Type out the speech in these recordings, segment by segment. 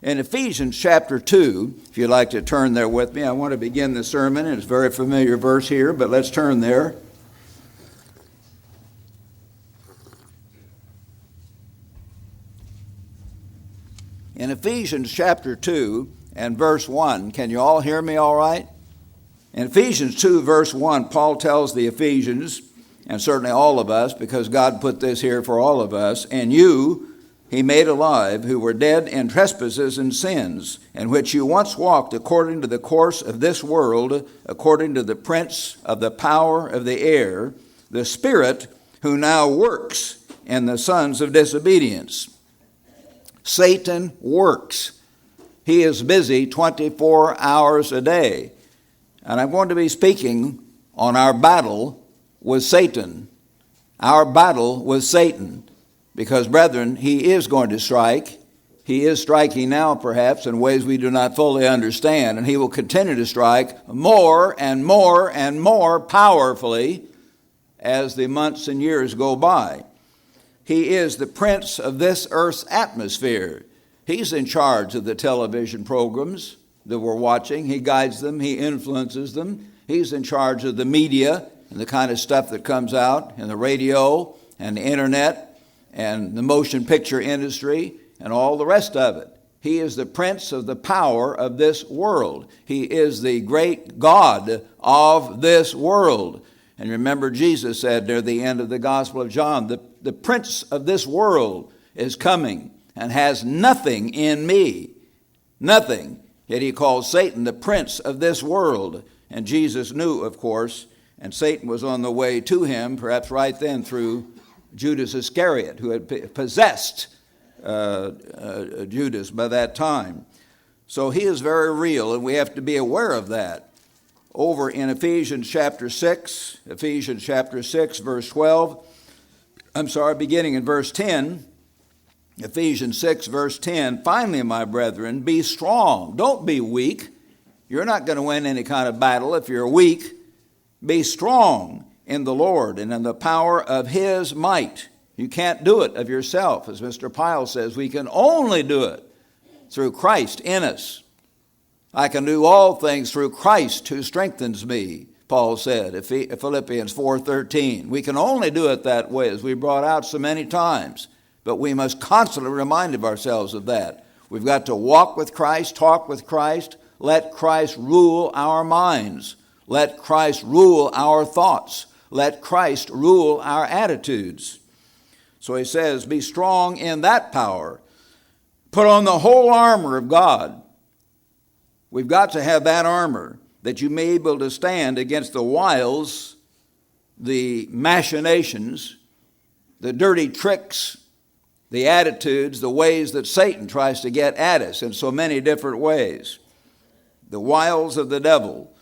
In Ephesians chapter 2, if you'd like to turn there with me, I want to begin the sermon. It's a very familiar verse here, but let's turn there. In Ephesians chapter 2 and verse 1, can you all hear me all right? In Ephesians 2 verse 1, Paul tells the Ephesians, and certainly all of us, because God put this here for all of us, and you he made alive, who were dead in trespasses and sins, in which you once walked according to the course of this world, according to the prince of the power of the air, the spirit who now works in the sons of disobedience. Satan works. He is busy 24 hours a day. And I'm going to be speaking on our battle with Satan. Our battle with Satan. Because, brethren, he is going to strike. He is striking now, perhaps, in ways we do not fully understand. And he will continue to strike more and more and more powerfully as the months and years go by. He is the prince of this earth's atmosphere. He's in charge of the television programs that we're watching. He guides them. He influences them. He's in charge of the media and the kind of stuff that comes out in the radio and the internet and the motion picture industry and all the rest of it. He is the prince of the power of this world. He is the great God of this world. And remember, Jesus said near the end of the Gospel of John, the prince of this world is coming and has nothing in me. Nothing. Yet he calls Satan the prince of this world. And Jesus knew, of course, and Satan was on the way to him, perhaps right then through Judas Iscariot, who had possessed Judas by that time. So he is very real, and we have to be aware of that. Over in Ephesians chapter 6, verse 12, beginning in verse 10, Ephesians 6, verse 10, finally, my brethren, be strong. Don't be weak. You're not going to win any kind of battle if you're weak. Be strong in the Lord and in the power of his might. You can't do it of yourself. As Mr. Pyle says, we can only do it through Christ in us. I can do all things through Christ who strengthens me, Paul said, Philippians 4:13. We can only do it that way, as we brought out so many times. But we must constantly remind ourselves of that. We've got to walk with Christ, talk with Christ, let Christ rule our minds. Let Christ rule our thoughts. Let Christ rule our attitudes. So he says, be strong in that power. Put on the whole armor of God. We've got to have that armor that you may be able to stand against the wiles, the machinations, the dirty tricks, the attitudes, the ways that Satan tries to get at us in so many different ways. The wiles of the devil.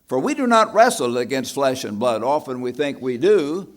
For we do not wrestle against flesh and blood. Often we think we do.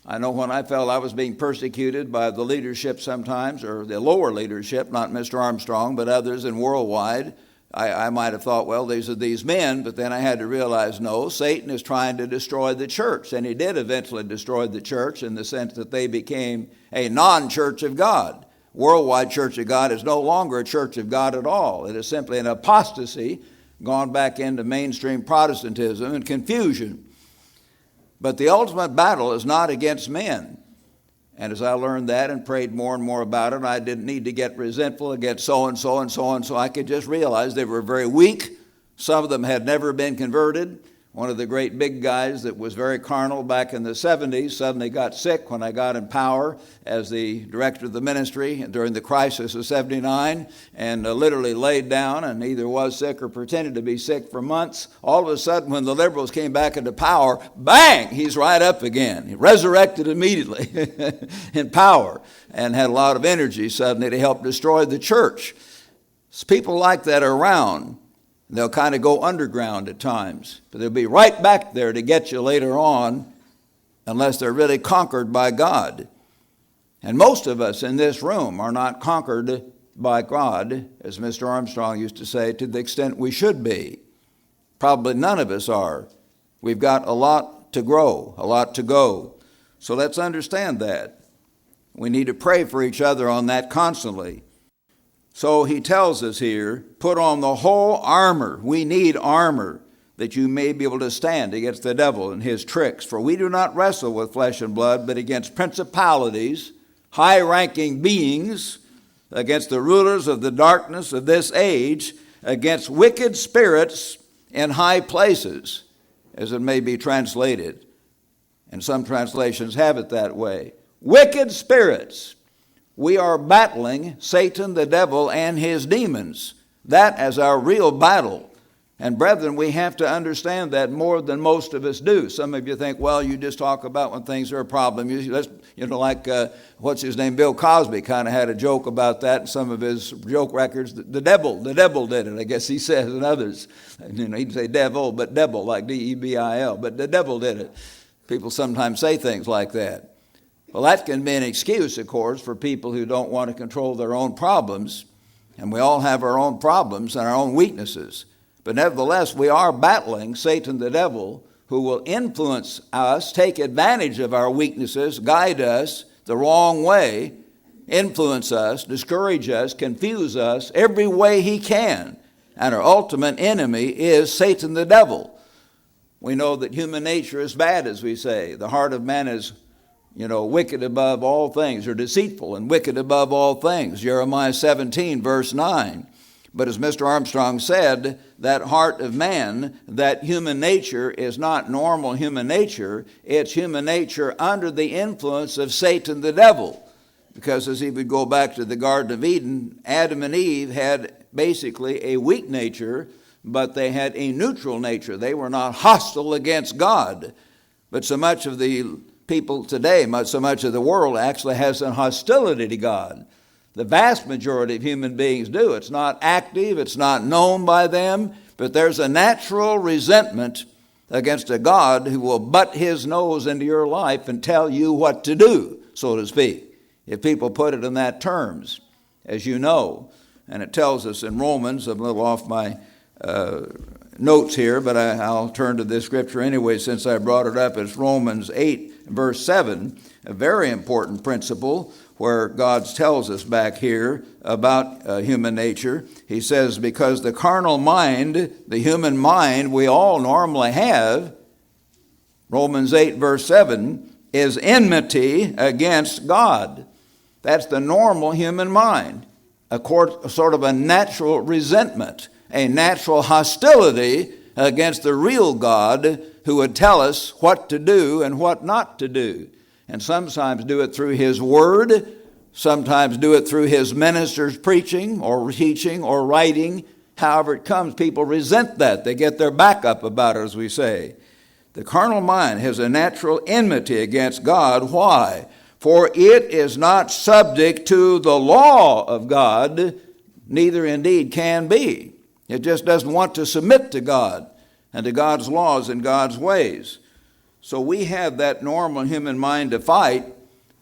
I know when I felt I was being persecuted by the leadership sometimes, or the lower leadership, not Mr. Armstrong, but others in worldwide, I might have thought, well, these are these men, but then I had to realize, no, Satan is trying to destroy the church, and he did eventually destroy the church in the sense that they became a non-church of God. Worldwide Church of God is no longer a church of God at all. It is simply an apostasy, gone back into mainstream Protestantism and confusion. But the ultimate battle is not against men. And as I learned that and prayed more and more about it, I didn't need to get resentful against so-and-so and so-and-so. I could just realize they were very weak. Some of them had never been converted. One of the great big guys that was very carnal back in the 70s suddenly got sick when I got in power as the director of the ministry during the crisis of 79, and literally laid down and either was sick or pretended to be sick for months. All of a sudden, when the liberals came back into power, bang, he's right up again. He resurrected immediately in power and had a lot of energy suddenly to help destroy the church. So people like that are around. They'll kind of go underground at times, but they'll be right back there to get you later on unless they're really conquered by God. And most of us in this room are not conquered by God, as Mr. Armstrong used to say, to the extent we should be. Probably none of us are. We've got a lot to grow, a lot to go. So let's understand that. We need to pray for each other on that constantly. So he tells us here, put on the whole armor. We need armor that you may be able to stand against the devil and his tricks. For we do not wrestle with flesh and blood, but against principalities, high-ranking beings, against the rulers of the darkness of this age, against wicked spirits in high places, as it may be translated. And some translations have it that way. Wicked spirits. We are battling Satan, the devil, and his demons. That is our real battle. And brethren, we have to understand that more than most of us do. Some of you think, well, you just talk about when things are a problem. Like, what's his name? Bill Cosby kind of had a joke about that in some of his joke records. The devil did it, I guess he says, and others. He'd say devil, but devil, like D-E-B-I-L. But the devil did it. People sometimes say things like that. Well, that can be an excuse, of course, for people who don't want to control their own problems. And we all have our own problems and our own weaknesses. But nevertheless, we are battling Satan the devil, who will influence us, take advantage of our weaknesses, guide us the wrong way, influence us, discourage us, confuse us every way he can. And our ultimate enemy is Satan the devil. We know that human nature is bad, as we say. The heart of man is wicked above all things, or deceitful and wicked above all things. Jeremiah 17, verse 9. But as Mr. Armstrong said, that heart of man, that human nature is not normal human nature. It's human nature under the influence of Satan the devil. Because as he would go back to the Garden of Eden, Adam and Eve had basically a weak nature, but they had a neutral nature. They were not hostile against God. But so much of the people today, so much of the world actually has a hostility to God. The vast majority of human beings do. It's not active, it's not known by them, but there's a natural resentment against a God who will butt his nose into your life and tell you what to do, so to speak, if people put it in that terms, as you know. And it tells us in Romans, I'm a little off my notes here, but I'll turn to this scripture anyway since I brought it up. It's Romans 8, verse 7, a very important principle where God tells us back here about human nature. He says, because the carnal mind, the human mind we all normally have, Romans 8, verse 7, is enmity against God. That's the normal human mind, a sort of a natural resentment, a natural hostility against the real God who would tell us what to do and what not to do. And sometimes do it through his word, sometimes do it through his ministers preaching or teaching or writing. However it comes, people resent that. They get their back up about it, as we say. The carnal mind has a natural enmity against God. Why? For it is not subject to the law of God, neither indeed can be. It just doesn't want to submit to God and to God's laws and God's ways. So we have that normal human mind to fight,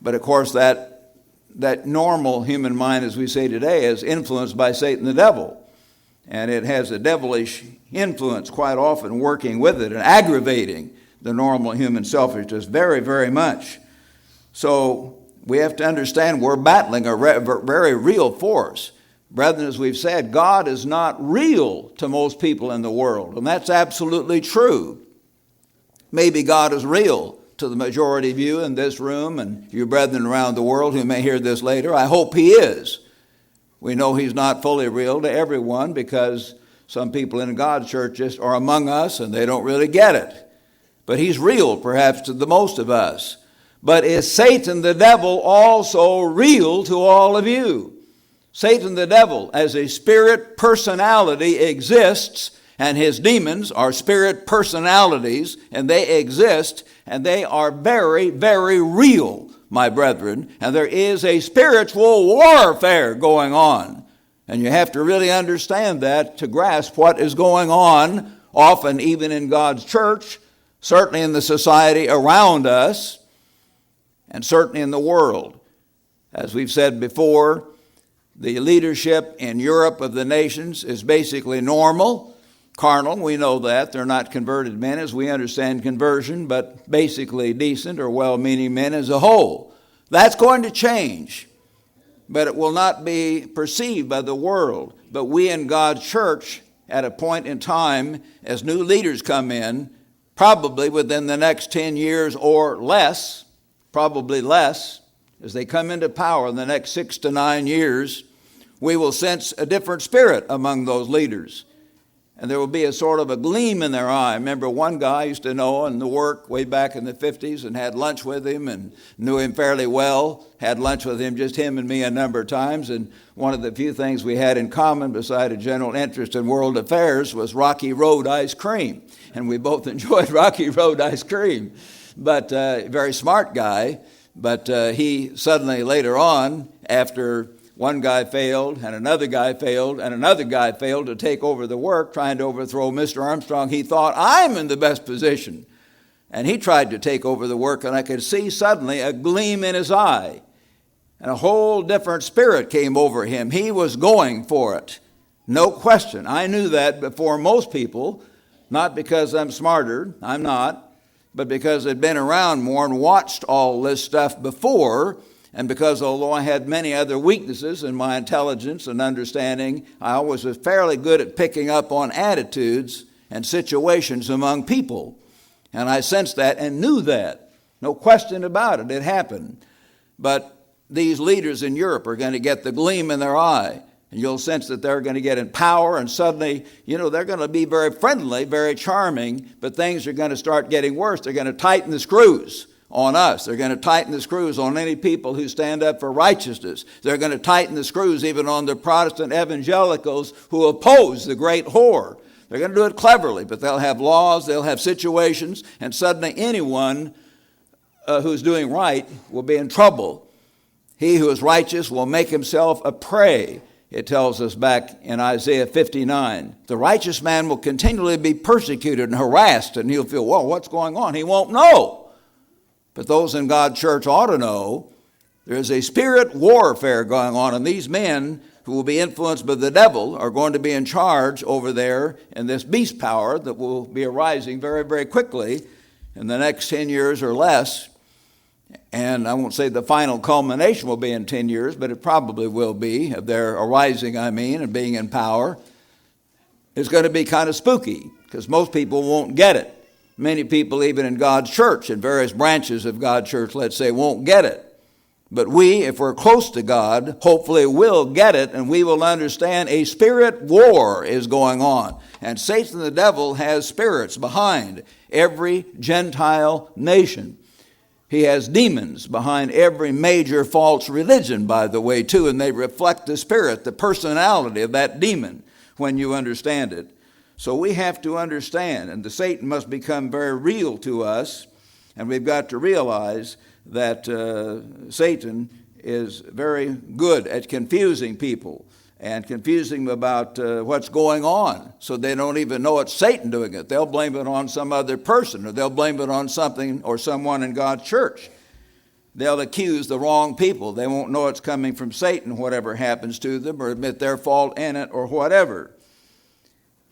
but of course that normal human mind, as we say today, is influenced by Satan the devil. And it has a devilish influence quite often working with it and aggravating the normal human selfishness very, very much. So we have to understand we're battling a very real force. Brethren, as we've said, God is not real to most people in the world, and that's absolutely true. Maybe God is real to the majority of you in this room and you brethren around the world who may hear this later. I hope he is. We know he's not fully real to everyone because some people in God's church just are among us and they don't really get it. But he's real perhaps to the most of us. But is Satan the devil also real to all of you? Satan the devil as a spirit personality exists, and his demons are spirit personalities, and they exist, and they are very, very real, my brethren. And there is a spiritual warfare going on. And you have to really understand that to grasp what is going on, often even in God's church, certainly in the society around us, and certainly in the world. As we've said before, the leadership in Europe of the nations is basically normal. Carnal, we know that. They're not converted men as we understand conversion, but basically decent or well-meaning men as a whole. That's going to change. but it will not be perceived by the world. But we in God's church, at a point in time, as new leaders come in, probably within the next 10 years or less, probably less, as they come into power in the next 6 to 9 years, we will sense a different spirit among those leaders. And there will be a sort of a gleam in their eye. I remember one guy I used to know in the work way back in the 50s and had lunch with him and knew him fairly well, had lunch with him, just him and me a number of times. And one of the few things we had in common beside a general interest in world affairs was Rocky Road ice cream. And we both enjoyed Rocky Road ice cream. But very smart guy. But he suddenly later on, after one guy failed, and another guy failed, and another guy failed to take over the work, trying to overthrow Mr. Armstrong. He thought, I'm in the best position. And he tried to take over the work, and I could see suddenly a gleam in his eye. And a whole different spirit came over him. He was going for it. No question. I knew that before most people, not because I'm smarter, I'm not, but because I'd been around more and watched all this stuff before. And because although I had many other weaknesses in my intelligence and understanding, I always was fairly good at picking up on attitudes and situations among people. And I sensed that and knew that. No question about it. It happened. But these leaders in Europe are going to get the gleam in their eye. And you'll sense that they're going to get in power, and suddenly, they're going to be very friendly, very charming, but things are going to start getting worse. They're going to tighten the screws on us. They're going to tighten the screws on any people who stand up for righteousness. They're going to tighten the screws even on the Protestant evangelicals who oppose the great whore. They're going to do it cleverly, but they'll have laws, they'll have situations, and suddenly anyone who's doing right will be in trouble. He who is righteous will make himself a prey. It tells us back in Isaiah 59. The righteous man will continually be persecuted and harassed, and he'll feel, well, what's going on? He won't know. But those in God's church ought to know there's a spirit warfare going on, and these men who will be influenced by the devil are going to be in charge over there in this beast power that will be arising very, very quickly in the next 10 years or less. And I won't say the final culmination will be in 10 years, but it probably will be, of their arising, and being in power. It's going to be kind of spooky because most people won't get it. Many people, even in God's church, in various branches of God's church, let's say, won't get it. But we, if we're close to God, hopefully will get it, and we will understand a spirit war is going on. And Satan the devil has spirits behind every Gentile nation. He has demons behind every major false religion, by the way, too, and they reflect the spirit, the personality of that demon when you understand it. So we have to understand, and the Satan must become very real to us, and we've got to realize that Satan is very good at confusing people and confusing them about what's going on, so they don't even know it's Satan doing it. They'll blame it on some other person, or they'll blame it on something or someone in God's church. They'll accuse the wrong people. They won't know it's coming from Satan, whatever happens to them, or admit their fault in it, or whatever.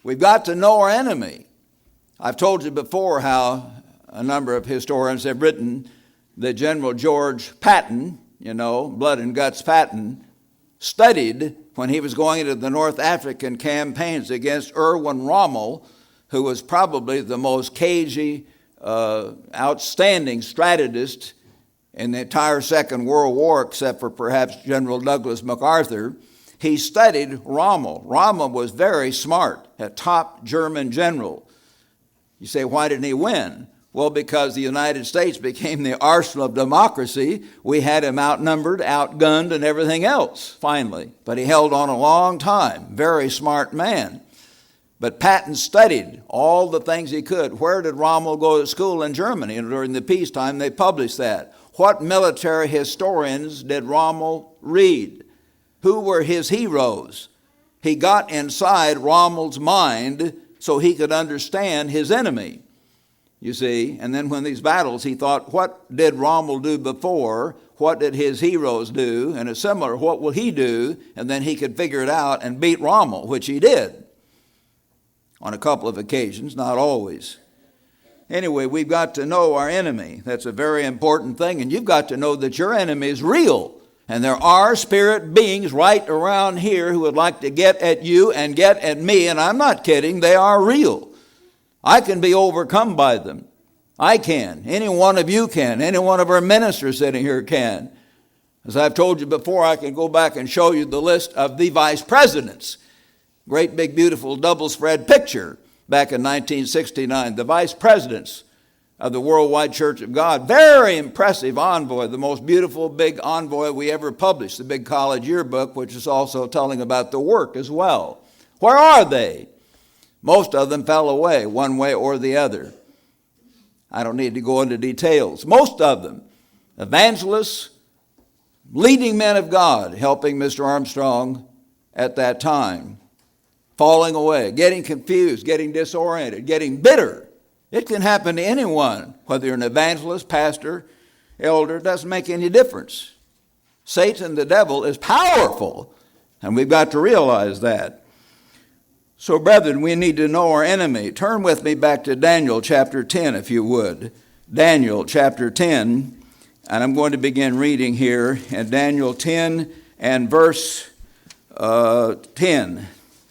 We've got to know our enemy. I've told you before how a number of historians have written that General George Patton, Blood and Guts Patton, studied when he was going into the North African campaigns against Erwin Rommel, who was probably the most cagey, outstanding strategist in the entire Second World War, except for perhaps General Douglas MacArthur. He studied Rommel. Rommel was very smart, a top German general. You say, why didn't he win? Well, because the United States became the arsenal of democracy. We had him outnumbered, outgunned, and everything else, finally. But he held on a long time. Very smart man. But Patton studied all the things he could. Where did Rommel go to school in Germany? And during the peacetime, they published that. What military historians did Rommel read? Who were his heroes? He got inside Rommel's mind so he could understand his enemy. You see, and then when these battles, he thought, what did Rommel do before? What did his heroes do? And a similar, what will he do? And then he could figure it out and beat Rommel, which he did on a couple of occasions, not always. Anyway, we've got to know our enemy. That's a very important thing. And you've got to know that your enemy is real. And there are spirit beings right around here who would like to get at you and get at me, and I'm not kidding, they are real. I can be overcome by them. I can. Any one of you can. Any one of our ministers sitting here can. As I've told you before, I can go back and show you the list of the vice presidents. Great big beautiful double spread picture back in 1969. The vice presidents of the Worldwide Church of God. Very impressive envoy, the most beautiful big envoy we ever published, the big college yearbook, which is also telling about the work as well. Where are they? Most of them fell away, one way or the other. I don't need to go into details. Most of them, evangelists, leading men of God, helping Mr. Armstrong at that time, falling away, getting confused, getting disoriented, getting bitter. It can happen to anyone, whether you're an evangelist, pastor, elder, it doesn't make any difference. Satan, the devil, is powerful, and we've got to realize that. So, brethren, we need to know our enemy. Turn with me back to Daniel chapter 10, if you would. Daniel chapter 10, and I'm going to begin reading here in Daniel 10 and verse 10.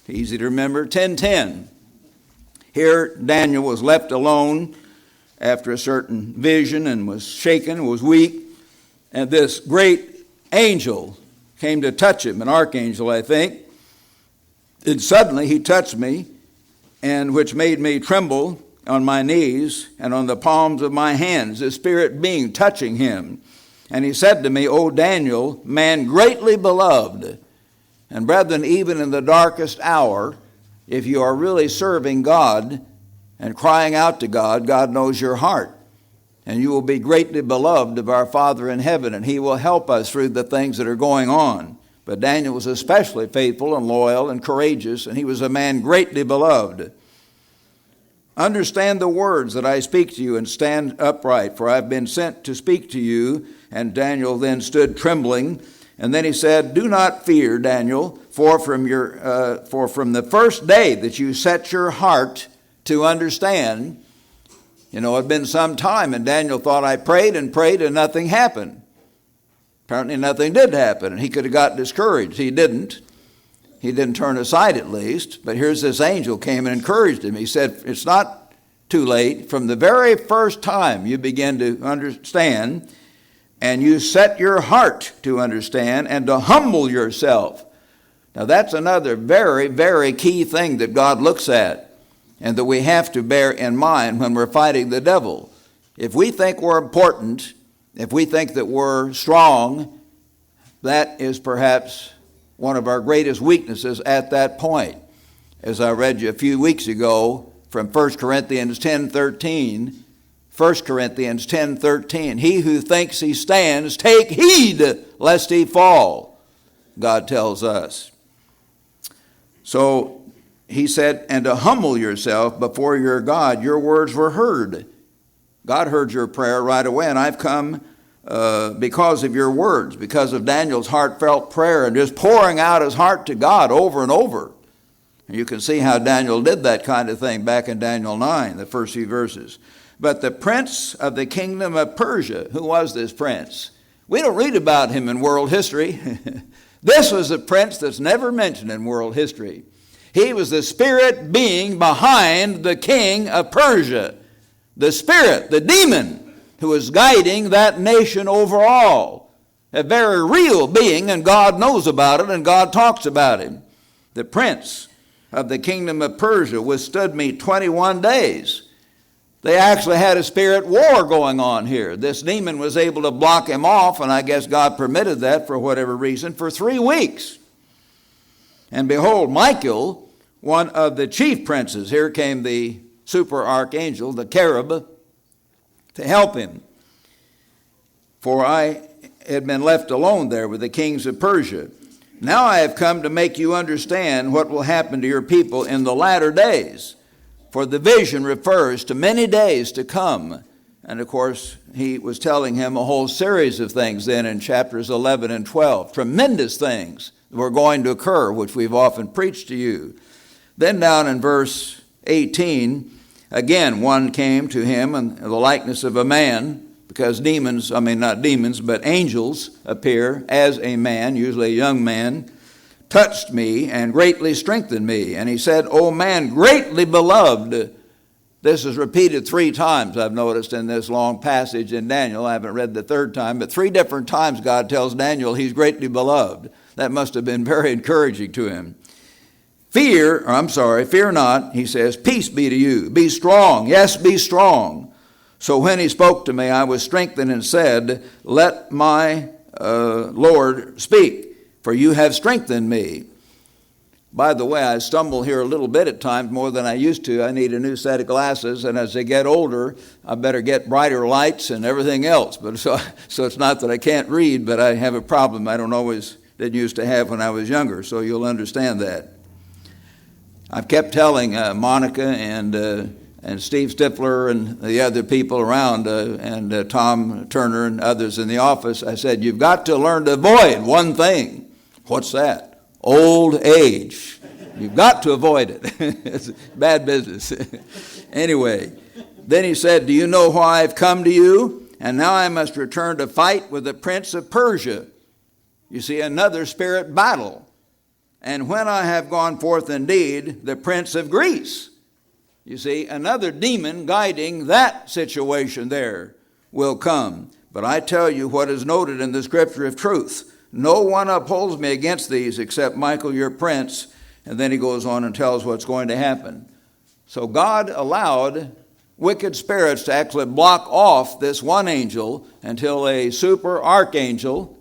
Easy to remember, 10:10. Here Daniel was left alone after a certain vision and was shaken, was weak, and this great angel came to touch him, an archangel, I think. And suddenly he touched me, and which made me tremble on my knees and on the palms of my hands, the spirit being touching him. And he said to me, O Daniel, man greatly beloved. And brethren, even in the darkest hour, if you are really serving God and crying out to God, God knows your heart. And you will be greatly beloved of our Father in heaven, and he will help us through the things that are going on. But Daniel was especially faithful and loyal and courageous, and he was a man greatly beloved. Understand the words that I speak to you and stand upright, for I have been sent to speak to you. And Daniel then stood trembling. And then he said, do not fear, Daniel, for from the first day that you set your heart to understand, it had been some time, and Daniel thought, I prayed and nothing happened. Apparently nothing did happen, and he could have got discouraged. He didn't. He didn't turn aside at least. But here's this angel came and encouraged him. He said, it's not too late. From the very first time you begin to understand, and you set your heart to understand and to humble yourself. Now that's another very, very key thing that God looks at and that we have to bear in mind when we're fighting the devil. If we think we're important, if we think that we're strong, that is perhaps one of our greatest weaknesses at that point. As I read you a few weeks ago from 1 Corinthians 10:13, 1 Corinthians 10:13, he who thinks he stands, take heed lest he fall, God tells us. So he said, and to humble yourself before your God, your words were heard. God heard your prayer right away, and I've come because of your words, because of Daniel's heartfelt prayer and just pouring out his heart to God over and over. And you can see how Daniel did that kind of thing back in Daniel 9, the first few verses. But the prince of the kingdom of Persia, who was this prince? We don't read about him in world history. This was a prince that's never mentioned in world history. He was the spirit being behind the king of Persia. The spirit, the demon, who was guiding that nation overall. A very real being, and God knows about it, and God talks about him. The prince of the kingdom of Persia withstood me 21 days. They actually had a spirit war going on here. This demon was able to block him off, and I guess God permitted that for whatever reason, for 3 weeks. And behold, Michael, one of the chief princes, here came the super archangel, the cherub, to help him. For I had been left alone there with the kings of Persia. Now I have come to make you understand what will happen to your people in the latter days. For the vision refers to many days to come. And of course, he was telling him a whole series of things then in chapters 11 and 12. Tremendous things were going to occur, which we've often preached to you. Then down in verse 18, again, one came to him in the likeness of a man, because not demons, but angels appear as a man, usually a young man, touched me and greatly strengthened me. And he said, O man, greatly beloved. This is repeated 3 times, I've noticed, in this long passage in Daniel. I haven't read the 3rd time, but 3 different times God tells Daniel he's greatly beloved. That must have been very encouraging to him. Fear not, he says, peace be to you. Be strong, yes, be strong. So when he spoke to me, I was strengthened and said, let my Lord speak, for you have strengthened me. By the way, I stumble here a little bit at times, more than I used to. I need a new set of glasses, and as I get older, I better get brighter lights and everything else. But so it's not that I can't read, but I have a problem didn't used to have when I was younger, so you'll understand that. I've kept telling Monica and Steve Stifler and the other people around, and Tom Turner and others in the office, I said, you've got to learn to avoid one thing. What's that? Old age. You've got to avoid it. It's bad business. Anyway, then he said, do you know why I've come to you? And now I must return to fight with the prince of Persia. You see, another spirit battle. And when I have gone forth indeed, the prince of Greece. You see, another demon guiding that situation there will come. But I tell you what is noted in the scripture of truth. No one upholds me against these except Michael, your prince. And then he goes on and tells what's going to happen. So God allowed wicked spirits to actually block off this one angel until a super archangel,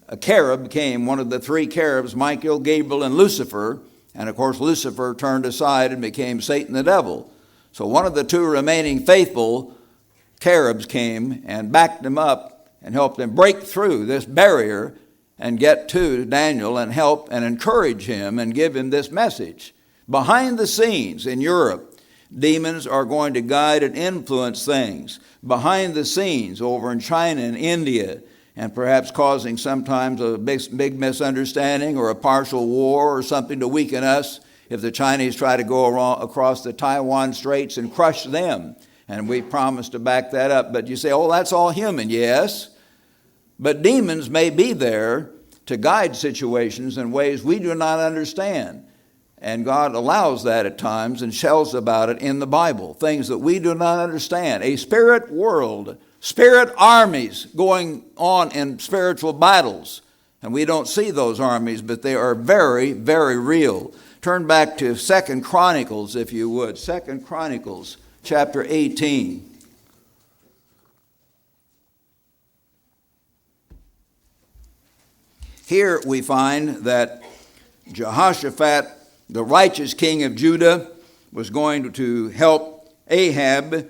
a cherub, came, one of the 3 cherubs, Michael, Gabriel, and Lucifer. And of course, Lucifer turned aside and became Satan the devil. So one of the 2 remaining faithful cherubs came and backed him up and helped him break through this barrier and get to Daniel and help and encourage him and give him this message. Behind the scenes in Europe, demons are going to guide and influence things. Behind the scenes over in China and India, and perhaps causing sometimes a big misunderstanding or a partial war or something to weaken us if the Chinese try to go across the Taiwan Straits and crush them. And we promise to back that up. But you say, oh, that's all human. Yes. But demons may be there to guide situations in ways we do not understand. And God allows that at times and tells about it in the Bible. Things that we do not understand. A spirit world, spirit armies going on in spiritual battles. And we don't see those armies, but they are very, very real. Turn back to 2 Chronicles, if you would. 2 Chronicles, chapter 18. Here we find that Jehoshaphat, the righteous king of Judah, was going to help Ahab,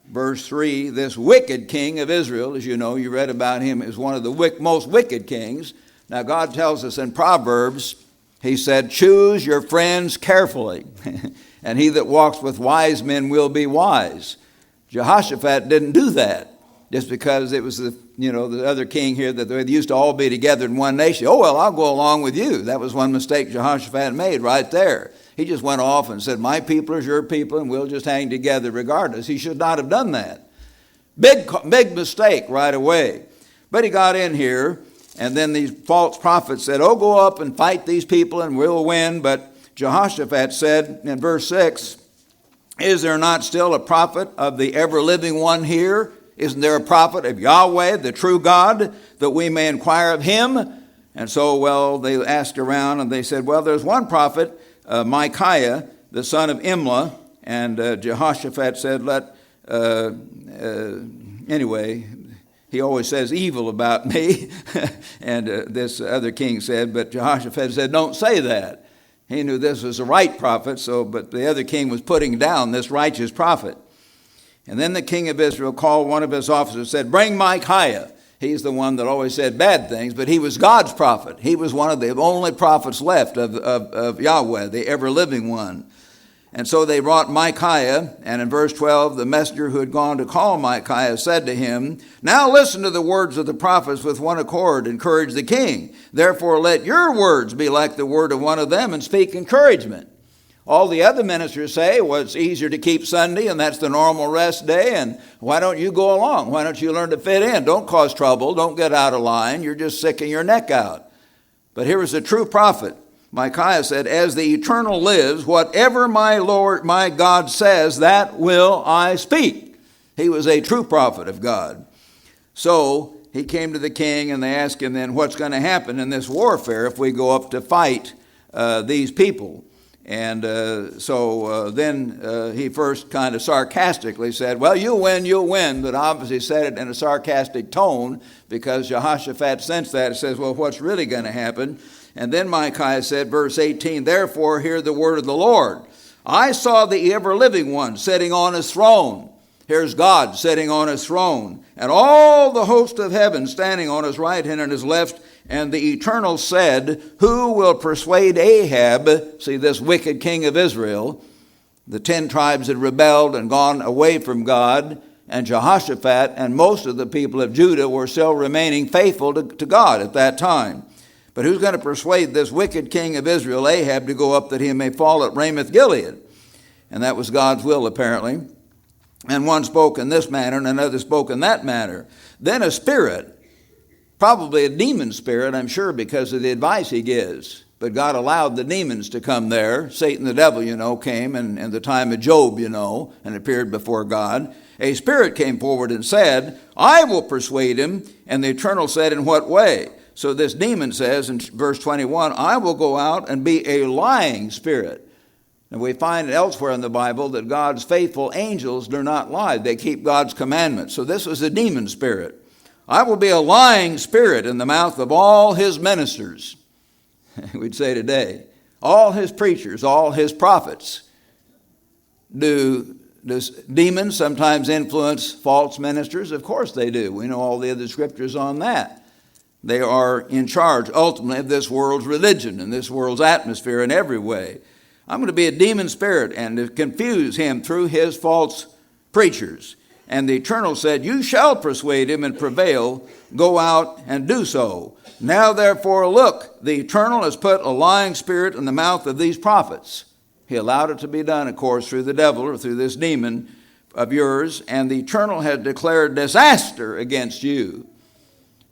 verse 3, this wicked king of Israel. As you know, you read about him as one of the most wicked kings. Now God tells us in Proverbs, he said, choose your friends carefully, and he that walks with wise men will be wise. Jehoshaphat didn't do that just because it was the other king here that they used to all be together in one nation. Oh, well, I'll go along with you. That was one mistake Jehoshaphat made right there. He just went off and said, my people is your people, and we'll just hang together regardless. He should not have done that. Big mistake right away. But he got in here, and then these false prophets said, oh, go up and fight these people, and we'll win. But Jehoshaphat said in verse 6, is there not still a prophet of the ever-living one here? Isn't there a prophet of Yahweh, the true God, that we may inquire of him? And so, they asked around, and they said, well, there's one prophet, Micaiah, the son of Imlah. And Jehoshaphat said, anyway, he always says evil about me. And this other king said, but Jehoshaphat said, don't say that. He knew this was the right prophet, but the other king was putting down this righteous prophet. And then the king of Israel called one of his officers and said, bring Micaiah. He's the one that always said bad things, but he was God's prophet. He was one of the only prophets left of Yahweh, the ever-living one. And so they brought Micaiah, and in verse 12, the messenger who had gone to call Micaiah said to him, now listen to the words of the prophets with one accord, encourage the king. Therefore let your words be like the word of one of them and speak encouragement. All the other ministers say, well, it's easier to keep Sunday, and that's the normal rest day, and why don't you go along? Why don't you learn to fit in? Don't cause trouble. Don't get out of line. You're just sicking your neck out. But here was a true prophet. Micaiah said, as the Eternal lives, whatever my Lord, my God says, that will I speak. He was a true prophet of God. So he came to the king, and they asked him then, what's going to happen in this warfare if we go up to fight these people? And then he first kind of sarcastically said, well, you'll win, but obviously said it in a sarcastic tone because Jehoshaphat sensed that. It says, well, what's really going to happen? And then Micaiah said, verse 18, therefore hear the word of the Lord. I saw the ever-living one sitting on his throne. Here's God sitting on his throne, and all the host of heaven standing on his right hand and his left. And the Eternal said, who will persuade Ahab, see this wicked king of Israel, the 10 tribes had rebelled and gone away from God, and Jehoshaphat and most of the people of Judah were still remaining faithful to God at that time. But who's going to persuade this wicked king of Israel, Ahab, to go up that he may fall at Ramoth Gilead? And that was God's will, apparently. And one spoke in this manner, and another spoke in that manner. Then a spirit, probably a demon spirit, I'm sure, because of the advice he gives. But God allowed the demons to come there. Satan the devil, came in the time of Job, and appeared before God. A spirit came forward and said, I will persuade him. And the Eternal said, in what way? So this demon says in verse 21, I will go out and be a lying spirit. And we find elsewhere in the Bible that God's faithful angels do not lie. They keep God's commandments. So this was a demon spirit. I will be a lying spirit in the mouth of all his ministers. We'd say today, all his preachers, all his prophets. Do demons sometimes influence false ministers? Of course they do. We know all the other scriptures on that. They are in charge ultimately of this world's religion and this world's atmosphere in every way. I'm going to be a demon spirit and to confuse him through his false preachers. And the Eternal said, you shall persuade him and prevail. Go out and do so. Now therefore look, the Eternal has put a lying spirit in the mouth of these prophets. He allowed it to be done, of course, through the devil or through this demon of yours. And the Eternal has declared disaster against you.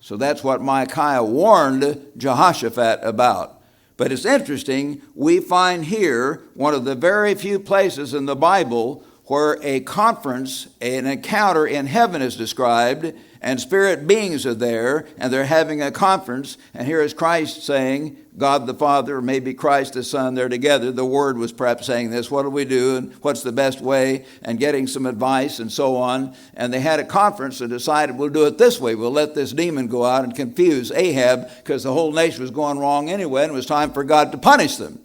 So that's what Micaiah warned Jehoshaphat about. But it's interesting, we find here one of the very few places in the Bible where a conference, an encounter in heaven is described, and spirit beings are there, and they're having a conference, and here is Christ saying, God the Father, or maybe Christ the Son, they're together. The Word was perhaps saying this, what do we do, and what's the best way, and getting some advice, and so on. And they had a conference and decided, we'll do it this way. We'll let this demon go out and confuse Ahab, because the whole nation was going wrong anyway, and it was time for God to punish them.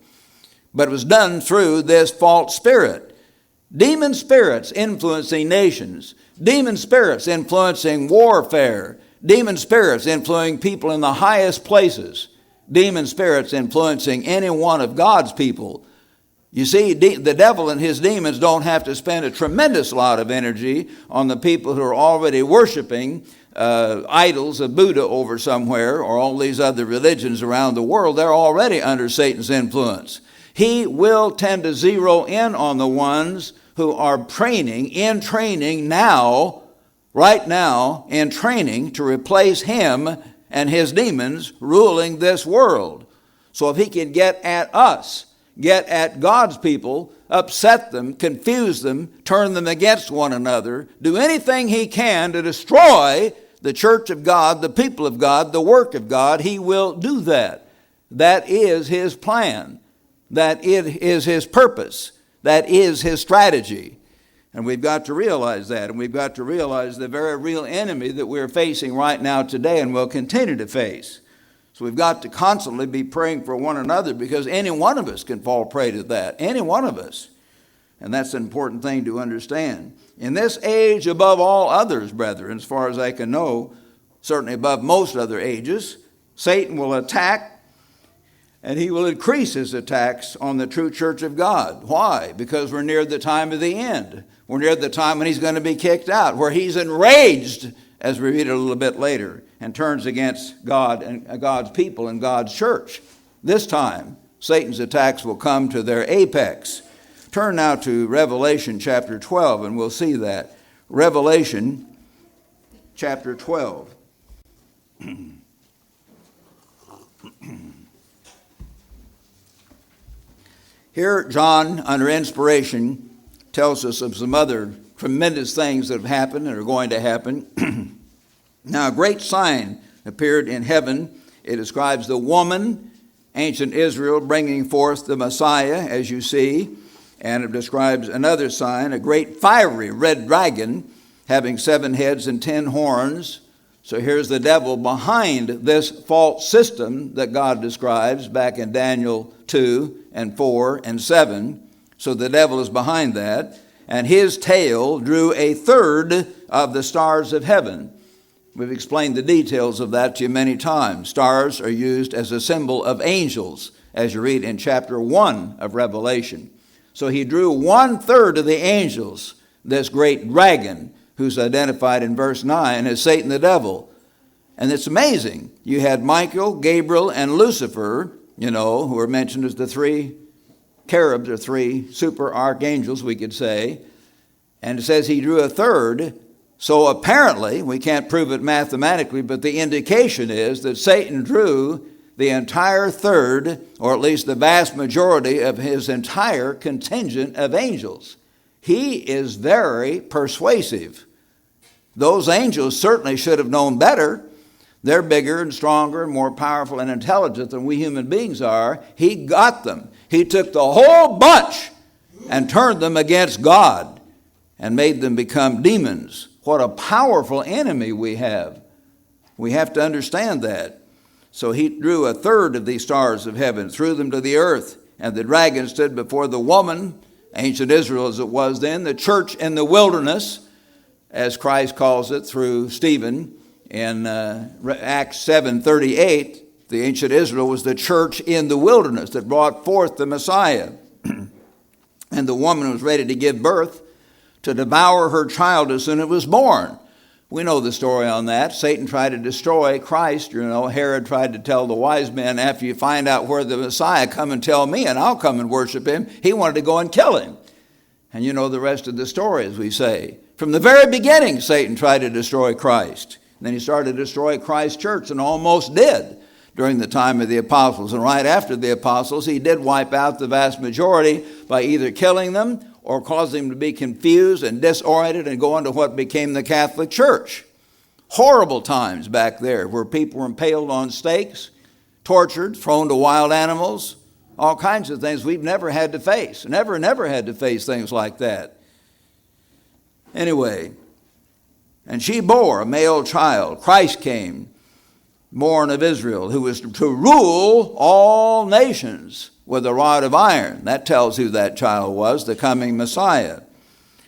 But it was done through this false spirit. Demon spirits influencing nations. Demon spirits influencing warfare. Demon spirits influencing people in the highest places. Demon spirits influencing any one of God's people. You see, the devil and his demons don't have to spend a tremendous lot of energy on the people who are already worshiping idols of Buddha over somewhere or all these other religions around the world. They're already under Satan's influence. He will tend to zero in on the ones who are in training now, right now, in training to replace him and his demons ruling this world. So if he can get at us, get at God's people, upset them, confuse them, turn them against one another, do anything he can to destroy the church of God, the people of God, the work of God, he will do that. That is his plan. That is his purpose. That is his strategy. And we've got to realize that. And we've got to realize the very real enemy that we're facing right now today and will continue to face. So we've got to constantly be praying for one another because any one of us can fall prey to that. Any one of us. And that's an important thing to understand. In this age above all others, brethren, as far as I can know, certainly above most other ages, Satan will attack. And he will increase his attacks on the true church of God. Why? Because we're near the time of the end. We're near the time when he's going to be kicked out, where he's enraged, as we read a little bit later, and turns against God and God's people and God's church. This time, Satan's attacks will come to their apex. Turn now to Revelation chapter 12, and we'll see that. Revelation chapter 12. Here, John, under inspiration, tells us of some other tremendous things that have happened and are going to happen. Now, a great sign appeared in heaven. It describes the woman, ancient Israel, bringing forth the Messiah, as you see. And it describes another sign, a great fiery red dragon, having 7 heads and 10 horns. So here's the devil behind this false system that God describes back in Daniel 2 and 4 and 7. So the devil is behind that. And his tail drew 1/3 of the stars of heaven. We've explained the details of that to you many times. Stars are used as a symbol of angels, as you read in chapter 1 of Revelation. So he drew 1/3 of the angels, this great dragon, who's identified in verse 9 as Satan the devil. And it's amazing. You had Michael, Gabriel, and Lucifer, who are mentioned as the 3 cherubs, or 3 super archangels, we could say. And it says he drew 1/3. So apparently, we can't prove it mathematically, but the indication is that Satan drew the entire 1/3, or at least the vast majority of his entire contingent of angels. He is very persuasive. Those angels certainly should have known better. They're bigger and stronger and more powerful and intelligent than we human beings are. He got them. He took the whole bunch and turned them against God and made them become demons. What a powerful enemy we have. We have to understand that. So he drew 1/3 of these stars of heaven, threw them to the earth, and the dragon stood before the woman, ancient Israel as it was then, the church in the wilderness, as Christ calls it through Stephen in Acts 7:38. The ancient Israel was the church in the wilderness that brought forth the Messiah. And the woman was ready to give birth, to devour her child as soon as it was born. We know the story on that. Satan tried to destroy Christ. Herod tried to tell the wise men, after you find out where the Messiah, come and tell me and I'll come and worship him. He wanted to go and kill him. And you know the rest of the story, as we say. From the very beginning, Satan tried to destroy Christ. And then he started to destroy Christ's church and almost did during the time of the apostles. And right after the apostles, he did wipe out the vast majority by either killing them or causing them to be confused and disoriented and go into what became the Catholic Church. Horrible times back there where people were impaled on stakes, tortured, thrown to wild animals, all kinds of things we've never had to face. Never had to face things like that. Anyway, and she bore a male child. Christ came, born of Israel, who was to rule all nations with a rod of iron. That tells who that child was, the coming Messiah.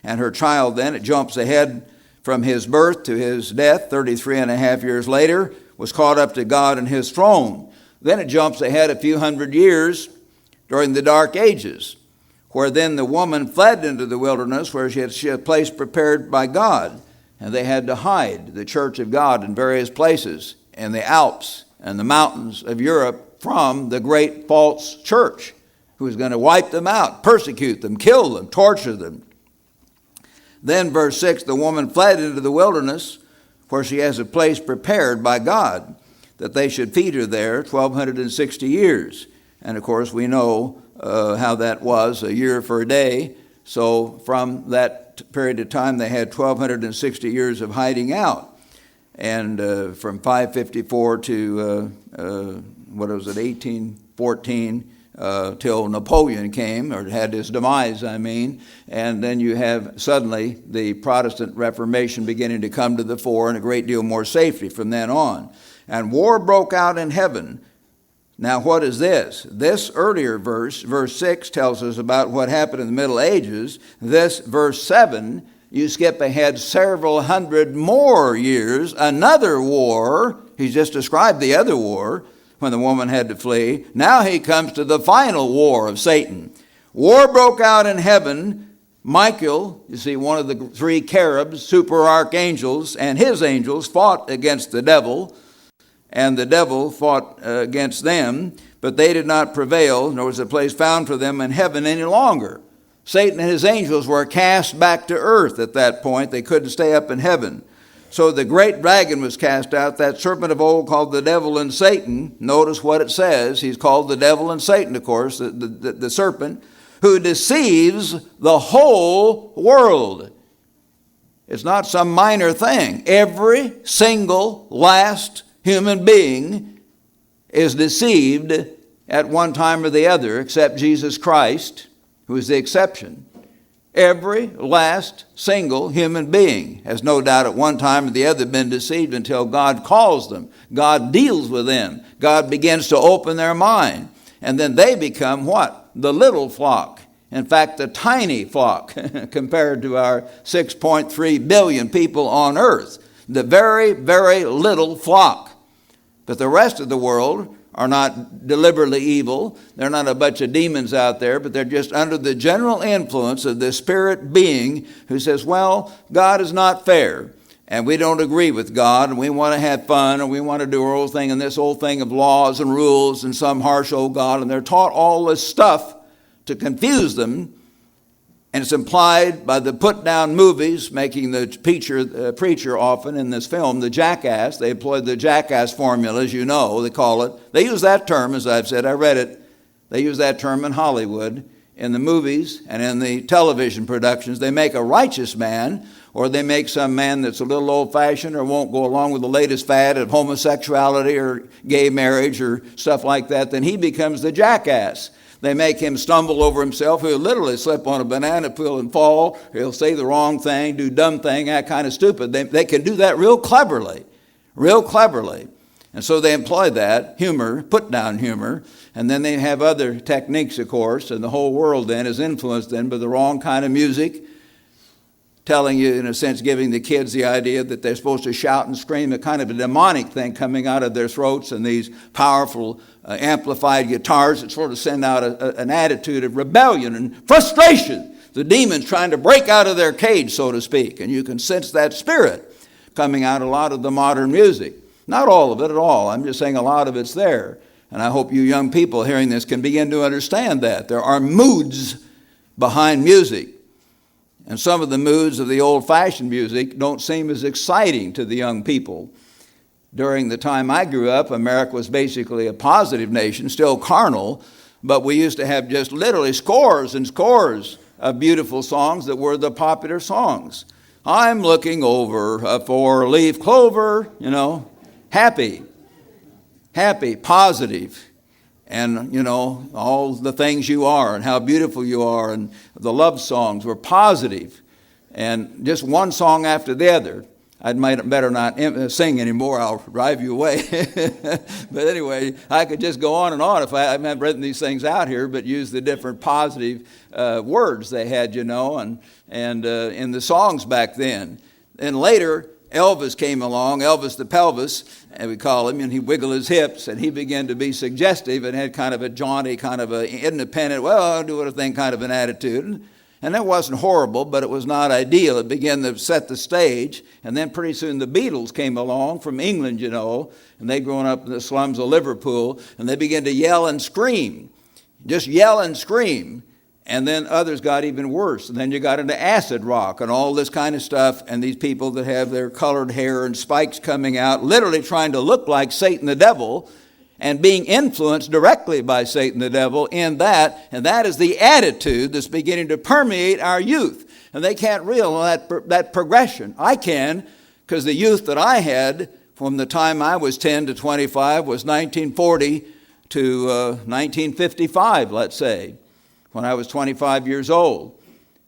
And her child then, it jumps ahead from his birth to his death, 33 and a half years later, was caught up to God and his throne. Then it jumps ahead a few hundred years during the Dark Ages, where then the woman fled into the wilderness where she had a place prepared by God. And they had to hide the church of God in various places in the Alps and the mountains of Europe from the great false church who was going to wipe them out, persecute them, kill them, torture them. Then verse 6, the woman fled into the wilderness where she has a place prepared by God that they should feed her there 1,260 years. And of course we know how that was, a year for a day. So from that period of time they had 1,260 years of hiding out. And from 554 to 1814 till Napoleon came, or had his demise, and then you have suddenly the Protestant Reformation beginning to come to the fore, and a great deal more safety from then on. And war broke out in heaven. Now what is this? This earlier verse 6, tells us about what happened in the Middle Ages. This verse 7, you skip ahead several hundred more years, another war. He's just described the other war when the woman had to flee. Now he comes to the final war of Satan. War broke out in heaven. Michael, you see, one of the 3 cherubs, super archangels, and his angels fought against the devil, and the devil fought against them. but they did not prevail, nor was a place found for them in heaven any longer. Satan and his angels were cast back to earth at that point. They couldn't stay up in heaven. So the great dragon was cast out, that serpent of old called the devil and Satan. Notice what it says. He's called the devil and Satan, of course, the serpent, who deceives the whole world. It's not some minor thing. Every single last human being is deceived at one time or the other, except Jesus Christ, who is the exception. Every last single human being has no doubt at one time or the other been deceived until God calls them. God deals with them. God begins to open their mind. And then they become what? The little flock. In fact, the tiny flock compared to our 6.3 billion people on earth. The very, very little flock. But the rest of the world are not deliberately evil. They're not a bunch of demons out there, but they're just under the general influence of this spirit being who says, well, God is not fair, and we don't agree with God, and we want to have fun, and we want to do our old thing, and this old thing of laws and rules and some harsh old God, and they're taught all this stuff to confuse them. And it's implied by the put-down movies, making the preacher often in this film, the jackass. They employed the jackass formula, as you know, they call it. They use that term, as I've said, I read it. They use that term in Hollywood, in the movies and in the television productions. They make a righteous man, or they make some man that's a little old-fashioned or won't go along with the latest fad of homosexuality or gay marriage or stuff like that. Then he becomes the jackass. They make him stumble over himself. He'll literally slip on a banana peel and fall. He'll say the wrong thing, do dumb thing, act kind of stupid. They can do that real cleverly. And so they employ that humor, put down humor. And then they have other techniques, of course. And the whole world then is influenced then by the wrong kind of music, telling you, in a sense, giving the kids the idea that they're supposed to shout and scream, a kind of a demonic thing coming out of their throats, and these powerful amplified guitars that sort of send out an attitude of rebellion and frustration. The demons trying to break out of their cage, so to speak. And you can sense that spirit coming out a lot of the modern music. Not all of it at all. I'm just saying a lot of it's there. And I hope you young people hearing this can begin to understand that. There are moods behind music. And some of the moods of the old-fashioned music don't seem as exciting to the young people. During the time I grew up, America was basically a positive nation, still carnal, but we used to have just literally scores and scores of beautiful songs that were the popular songs. I'm looking over a four-leaf clover, happy, positive. And, all the things you are and how beautiful you are, and the love songs were positive. And just one song after the other. I'd better not sing anymore. I'll drive you away. But anyway, I could just go on and on if I haven't written these things out here, but use the different positive words they had, and in the songs back then. And later, Elvis came along, Elvis the Pelvis, and we call him, and he wiggled his hips, and he began to be suggestive and had kind of a jaunty, kind of a independent, well, I'll do what I think kind of an attitude. And that wasn't horrible, but it was not ideal. It began to set the stage, and then pretty soon the Beatles came along from England, and they'd grown up in the slums of Liverpool, and they began to yell and scream, just yell and scream. And then others got even worse. And then you got into acid rock and all this kind of stuff. And these people that have their colored hair and spikes coming out, literally trying to look like Satan the devil and being influenced directly by Satan the devil in that. And that is the attitude that's beginning to permeate our youth. And they can't realize that progression. I can, because the youth that I had from the time I was 10 to 25 was 1940 to 1955, let's say, when I was 25 years old.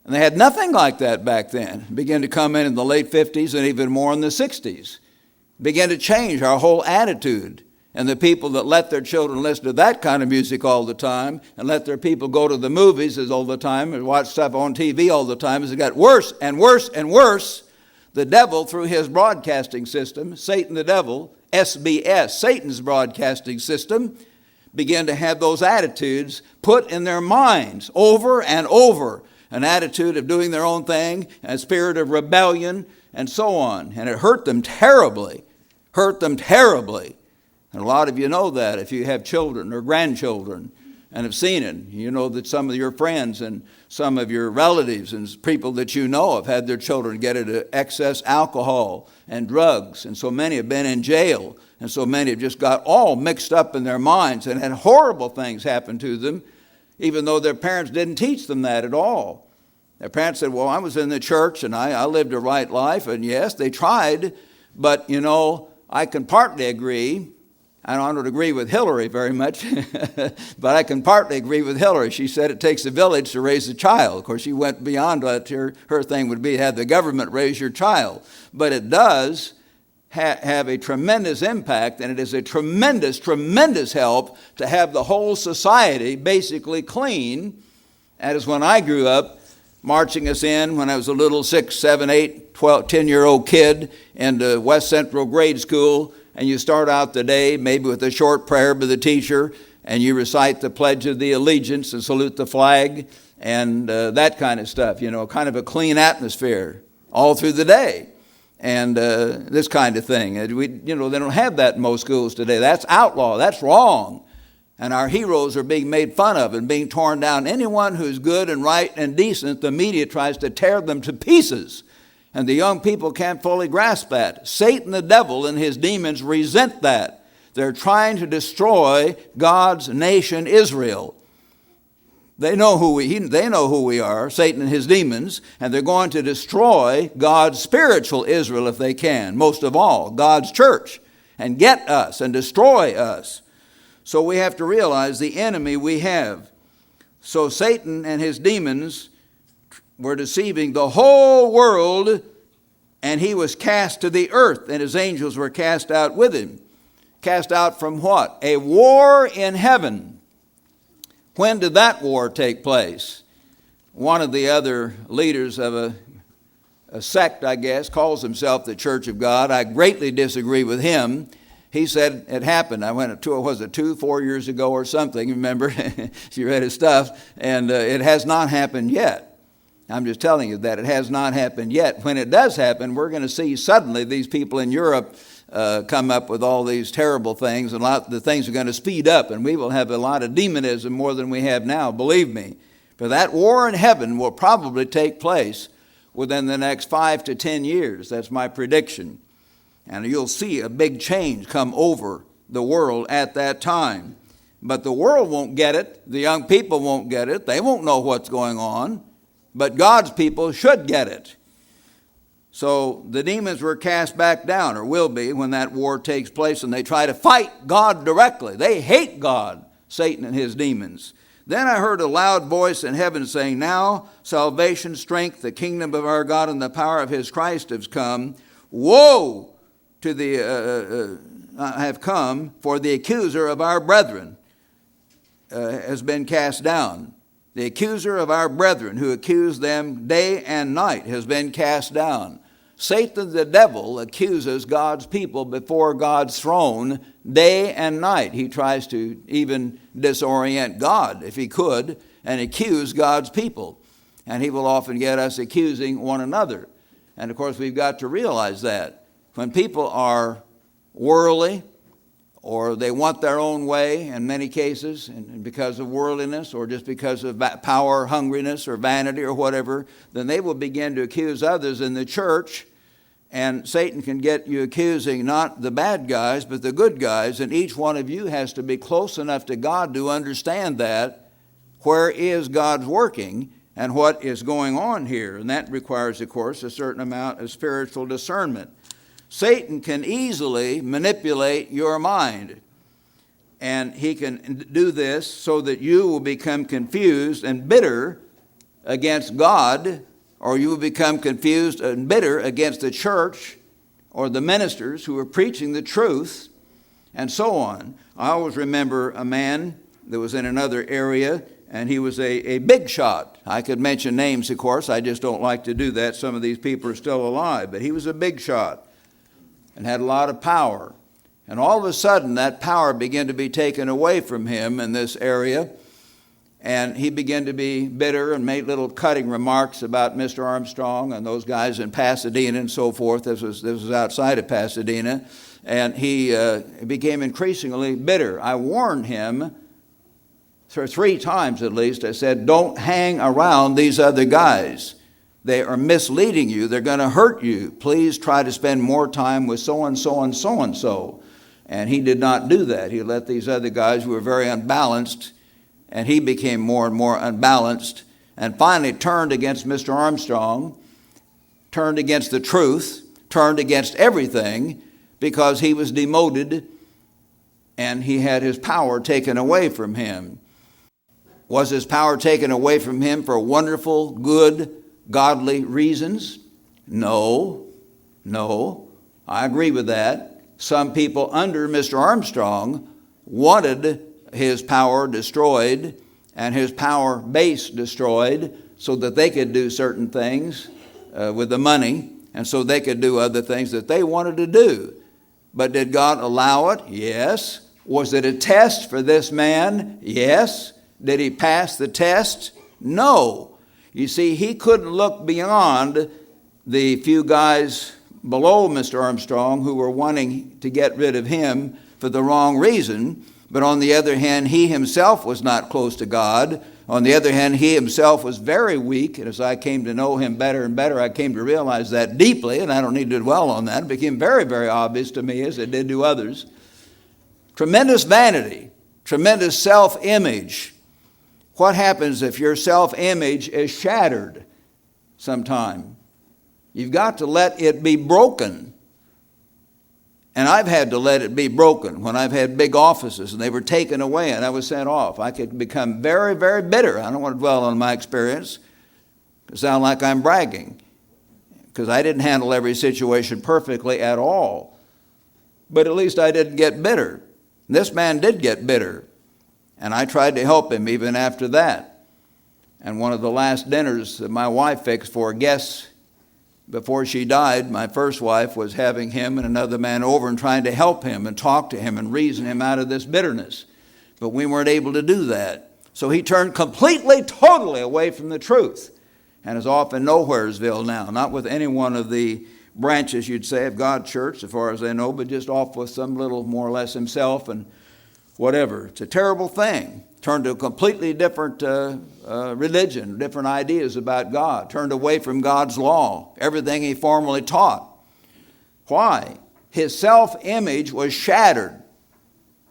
And they had nothing like that back then. It began to come in the late 50s and even more in the 60s. It began to change our whole attitude. And the people that let their children listen to that kind of music all the time and let their people go to the movies all the time and watch stuff on TV all the time, as it got worse and worse and worse. The devil, through his broadcasting system, Satan the devil, SBS, Satan's broadcasting system, began to have those attitudes put in their minds over and over. An attitude of doing their own thing, a spirit of rebellion, and so on. And it hurt them terribly. And And a lot of you know that if you have children or grandchildren and have seen it. You know that some of your friends and some of your relatives and people that you know have had their children get into excess alcohol and drugs. And so many have been in jail. And so many have just got all mixed up in their minds and had horrible things happen to them, even though their parents didn't teach them that at all. Their parents said, well, I was in the church and I lived a right life. And yes, they tried. But, you know, I can partly agree. I don't agree with Hillary very much, but I can partly agree with Hillary. She said it takes a village to raise a child. Of course, she went beyond that. Her thing would be have the government raise your child. But it does have a tremendous impact, and it is a tremendous, tremendous help to have the whole society basically clean. That is when I grew up, marching us in when I was a little 6, 7, 8, 12, 10-year-old kid into West Central grade school. And you start out the day maybe with a short prayer by the teacher, and you recite the Pledge of the Allegiance and salute the flag and that kind of stuff, you know, kind of a clean atmosphere all through the day. And this kind of thing. And they don't have that in most schools today. That's outlaw. That's wrong. And our heroes are being made fun of and being torn down. Anyone who's good and right and decent, the media tries to tear them to pieces. And the young people can't fully grasp that. Satan, the devil, and his demons resent that. They're trying to destroy God's nation, Israel. They know who we are, Satan and his demons, and they're going to destroy God's spiritual Israel if they can, most of all, God's church, and get us and destroy us. So we have to realize the enemy we have. So Satan and his demons were deceiving the whole world, and he was cast to the earth, and his angels were cast out with him. Cast out from what? A war in heaven. When did that war take place? One of the other leaders of a sect, I guess, calls himself the Church of God. I greatly disagree with him. He said it happened. I went to, was it 4 years ago or something, remember? She read his stuff, and it has not happened yet. I'm just telling you that it has not happened yet. When it does happen, we're going to see suddenly these people in Europe come up with all these terrible things, and the things are going to speed up, and we will have a lot of demonism more than we have now, believe me. For that war in heaven will probably take place within the next 5 to 10 years. That's my prediction. And you'll see a big change come over the world at that time. But the world won't get it. The young people won't get it. They won't know what's going on. But God's people should get it. So the demons were cast back down, or will be, when that war takes place, and they try to fight God directly. They hate God, Satan and his demons. Then I heard a loud voice in heaven saying, now salvation, strength, the kingdom of our God, and the power of his Christ has come. Woe to the have come, for the accuser of our brethren has been cast down. The accuser of our brethren, who accused them day and night, has been cast down. Satan, the devil, accuses God's people before God's throne day and night. He tries to even disorient God, if he could, and accuse God's people. And he will often get us accusing one another. And of course, we've got to realize that. When people are worldly, or they want their own way in many cases, and because of worldliness, or just because of power, hungriness, or vanity, or whatever, then they will begin to accuse others in the church. And Satan can get you accusing not the bad guys, but the good guys. And each one of you has to be close enough to God to understand that. Where is God's working and what is going on here? And that requires, of course, a certain amount of spiritual discernment. Satan can easily manipulate your mind, and he can do this so that you will become confused and bitter against God, or you will become confused and bitter against the church or the ministers who are preaching the truth, and so on. I always remember a man that was in another area, and he was a big shot. I could mention names, of course. I just don't like to do that. Some of these people are still alive, but he was a big shot and had a lot of power. And all of a sudden, that power began to be taken away from him in this area. And he began to be bitter and made little cutting remarks about Mr. Armstrong and those guys in Pasadena and so forth. This was outside of Pasadena. And he became increasingly bitter. I warned him for 3 times at least. I said, don't hang around these other guys. They are misleading you. They're going to hurt you. Please try to spend more time with so-and-so and so-and-so. And he did not do that. He let these other guys who were very unbalanced, and he became more and more unbalanced, and finally turned against Mr. Armstrong, turned against the truth, turned against everything, because he was demoted and he had his power taken away from him. Was his power taken away from him for wonderful, good, godly reasons? No. I agree with that. Some people under Mr. Armstrong wanted his power destroyed and his power base destroyed so that they could do certain things with the money, and so they could do other things that they wanted to do. But did God allow it? Yes. Was it a test for this man? Yes. Did he pass the test? No. You see, he couldn't look beyond the few guys below Mr. Armstrong who were wanting to get rid of him for the wrong reason. But on the other hand, he himself was not close to God. On the other hand, he himself was very weak. And as I came to know him better and better, I came to realize that deeply, and I don't need to dwell on that. It became very, very obvious to me, as it did to others. Tremendous vanity, tremendous self-image. What happens if your self-image is shattered sometime? You've got to let it be broken. And I've had to let it be broken when I've had big offices and they were taken away and I was sent off. I could become very, very bitter. I don't want to dwell on my experience. It sounds like I'm bragging, because I didn't handle every situation perfectly at all. But at least I didn't get bitter. This man did get bitter. And I tried to help him even after that. And one of the last dinners that my wife fixed for guests before she died, my first wife, was having him and another man over and trying to help him and talk to him and reason him out of this bitterness. But we weren't able to do that. So he turned completely, totally away from the truth and is off in Nowheresville now, not with any one of the branches, you'd say, of God's church, as far as I know, but just off with some little more or less himself and whatever. It's a terrible thing. Turned to a completely different religion, different ideas about God. Turned away from God's law, everything he formerly taught. Why? His self-image was shattered.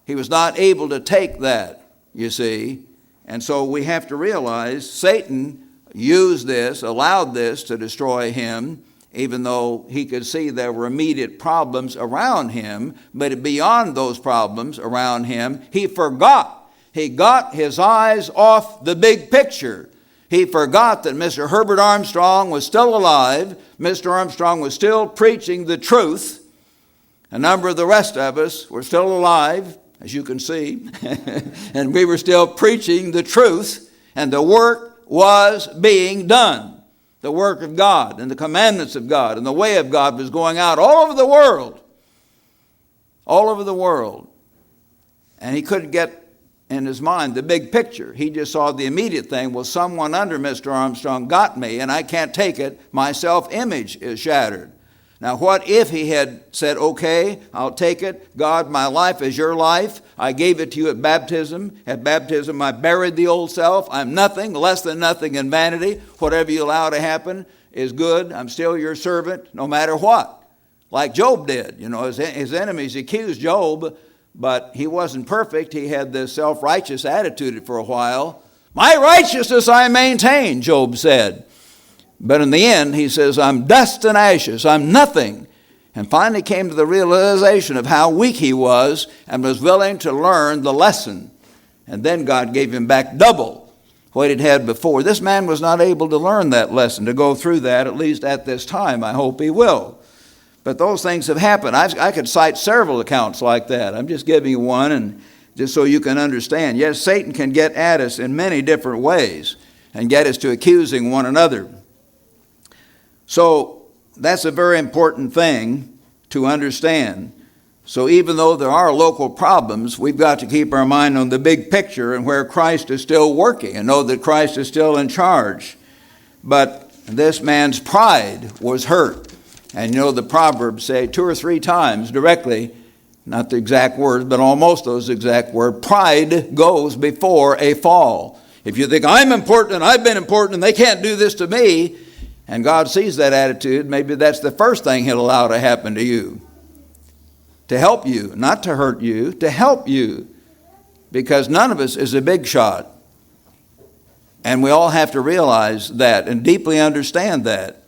He was not able to take that, you see. And so we have to realize Satan used this, allowed this to destroy him, even though he could see there were immediate problems around him. But beyond those problems around him, he forgot. He got his eyes off the big picture. He forgot that Mr. Herbert Armstrong was still alive. Mr. Armstrong was still preaching the truth. A number of the rest of us were still alive, as you can see, and we were still preaching the truth, and the work was being done. The work of God and the commandments of God and the way of God was going out all over the world. All over the world. And he couldn't get in his mind the big picture. He just saw the immediate thing. Well, someone under Mr. Armstrong got me and I can't take it. My self-image is shattered. Now, what if he had said, okay, I'll take it. God, my life is your life. I gave it to you at baptism. At baptism, I buried the old self. I'm nothing, less than nothing in vanity. Whatever you allow to happen is good. I'm still your servant, no matter what. Like Job did. You know, his enemies accused Job, but he wasn't perfect. He had this self-righteous attitude for a while. My righteousness I maintain, Job said. But in the end, he says, I'm dust and ashes. I'm nothing. And finally came to the realization of how weak he was and was willing to learn the lesson. And then God gave him back double what he'd had before. This man was not able to learn that lesson, to go through that, at least at this time. I hope he will. But those things have happened. I could cite several accounts like that. I'm just giving you one, and just so you can understand. Yes, Satan can get at us in many different ways and get us to accusing one another. So that's a very important thing to understand. So even though there are local problems, we've got to keep our mind on the big picture and where Christ is still working and know that Christ is still in charge. But this man's pride was hurt. And you know the Proverbs say 2 or 3 times directly, not the exact words, but almost those exact words, pride goes before a fall. If you think I'm important and I've been important and they can't do this to me, and God sees that attitude, maybe that's the first thing he'll allow to happen to you. To help you, not to hurt you, to help you. Because none of us is a big shot. And we all have to realize that and deeply understand that.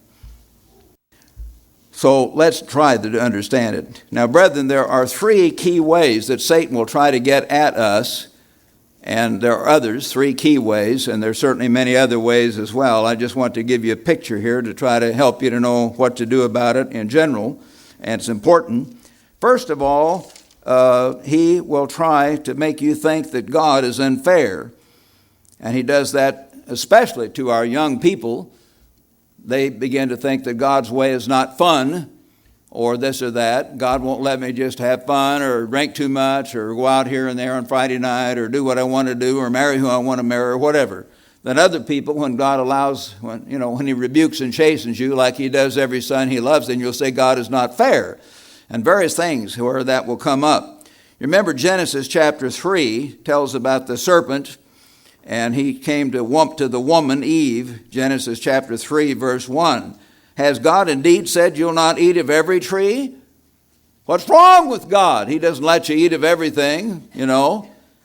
So let's try to understand it. Now, brethren, there are 3 key ways that Satan will try to get at us. And there are others, 3 key ways, and there's certainly many other ways as well. I just want to give you a picture here to try to help you to know what to do about it in general. And it's important. First of all, he will try to make you think that God is unfair. And he does that especially to our young people. They begin to think that God's way is not fun or this or that. God won't let me just have fun or drink too much or go out here and there on Friday night or do what I want to do or marry who I want to marry or whatever. Then other people, when God allows, when he rebukes and chastens you like he does every son he loves, then you'll say God is not fair. And various things where that will come up. You remember Genesis chapter 3 tells about the serpent, and he came to the woman, Eve, Genesis chapter 3, verse 1. Has God indeed said you'll not eat of every tree? What's wrong with God? He doesn't let you eat of everything,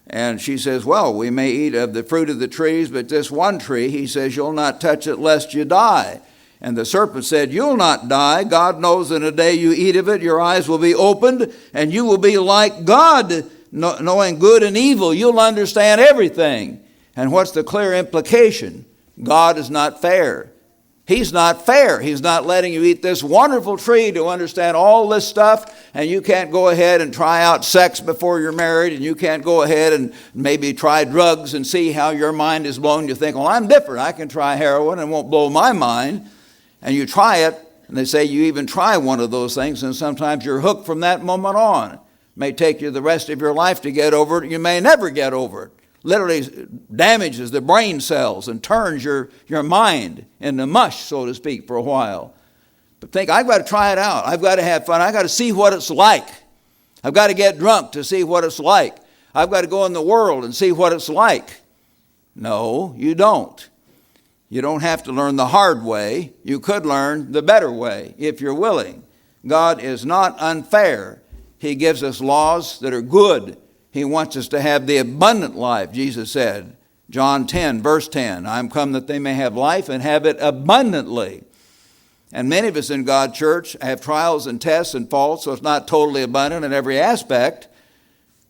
And she says, well, we may eat of the fruit of the trees, but this one tree, he says, you'll not touch it lest you die. And the serpent said, you'll not die. God knows in a day you eat of it, your eyes will be opened, and you will be like God, knowing good and evil. You'll understand everything. And what's the clear implication? God is not fair. He's not fair. He's not letting you eat this wonderful tree to understand all this stuff, and you can't go ahead and try out sex before you're married, and you can't go ahead and maybe try drugs and see how your mind is blown. You think, well, I'm different. I can try heroin and it won't blow my mind. And you try it, and they say you even try one of those things, and sometimes you're hooked from that moment on. It may take you the rest of your life to get over it. You may never get over it. Literally damages the brain cells and turns your mind into mush, so to speak, for a while. But think, I've got to try it out. I've got to have fun. I've got to see what it's like. I've got to get drunk to see what it's like. I've got to go in the world and see what it's like. No, you don't. You don't have to learn the hard way. You could learn the better way if you're willing. God is not unfair. He gives us laws that are good. He wants us to have the abundant life, Jesus said. John 10, verse 10, I'm come that they may have life and have it abundantly. And many of us in God's church have trials and tests and faults, so it's not totally abundant in every aspect.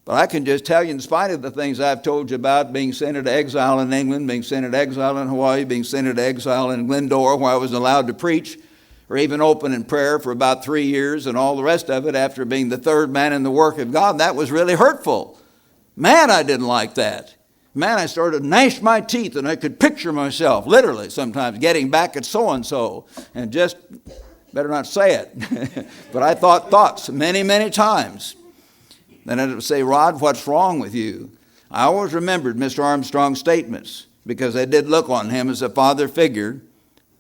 But I can just tell you, in spite of the things I've told you about, being sent into exile in England, being sent into exile in Hawaii, being sent into exile in Glendora, where I was allowed to preach, or even open in prayer for about 3 years, and all the rest of it after being the third man in the work of God, that was really hurtful. Man, I didn't like that. Man, I started to gnash my teeth, and I could picture myself, literally sometimes, getting back at so-and-so, and just, better not say it. But I thought thoughts many, many times. Then it would say, Rod, what's wrong with you? I always remembered Mr. Armstrong's statements because I did look on him as a father figure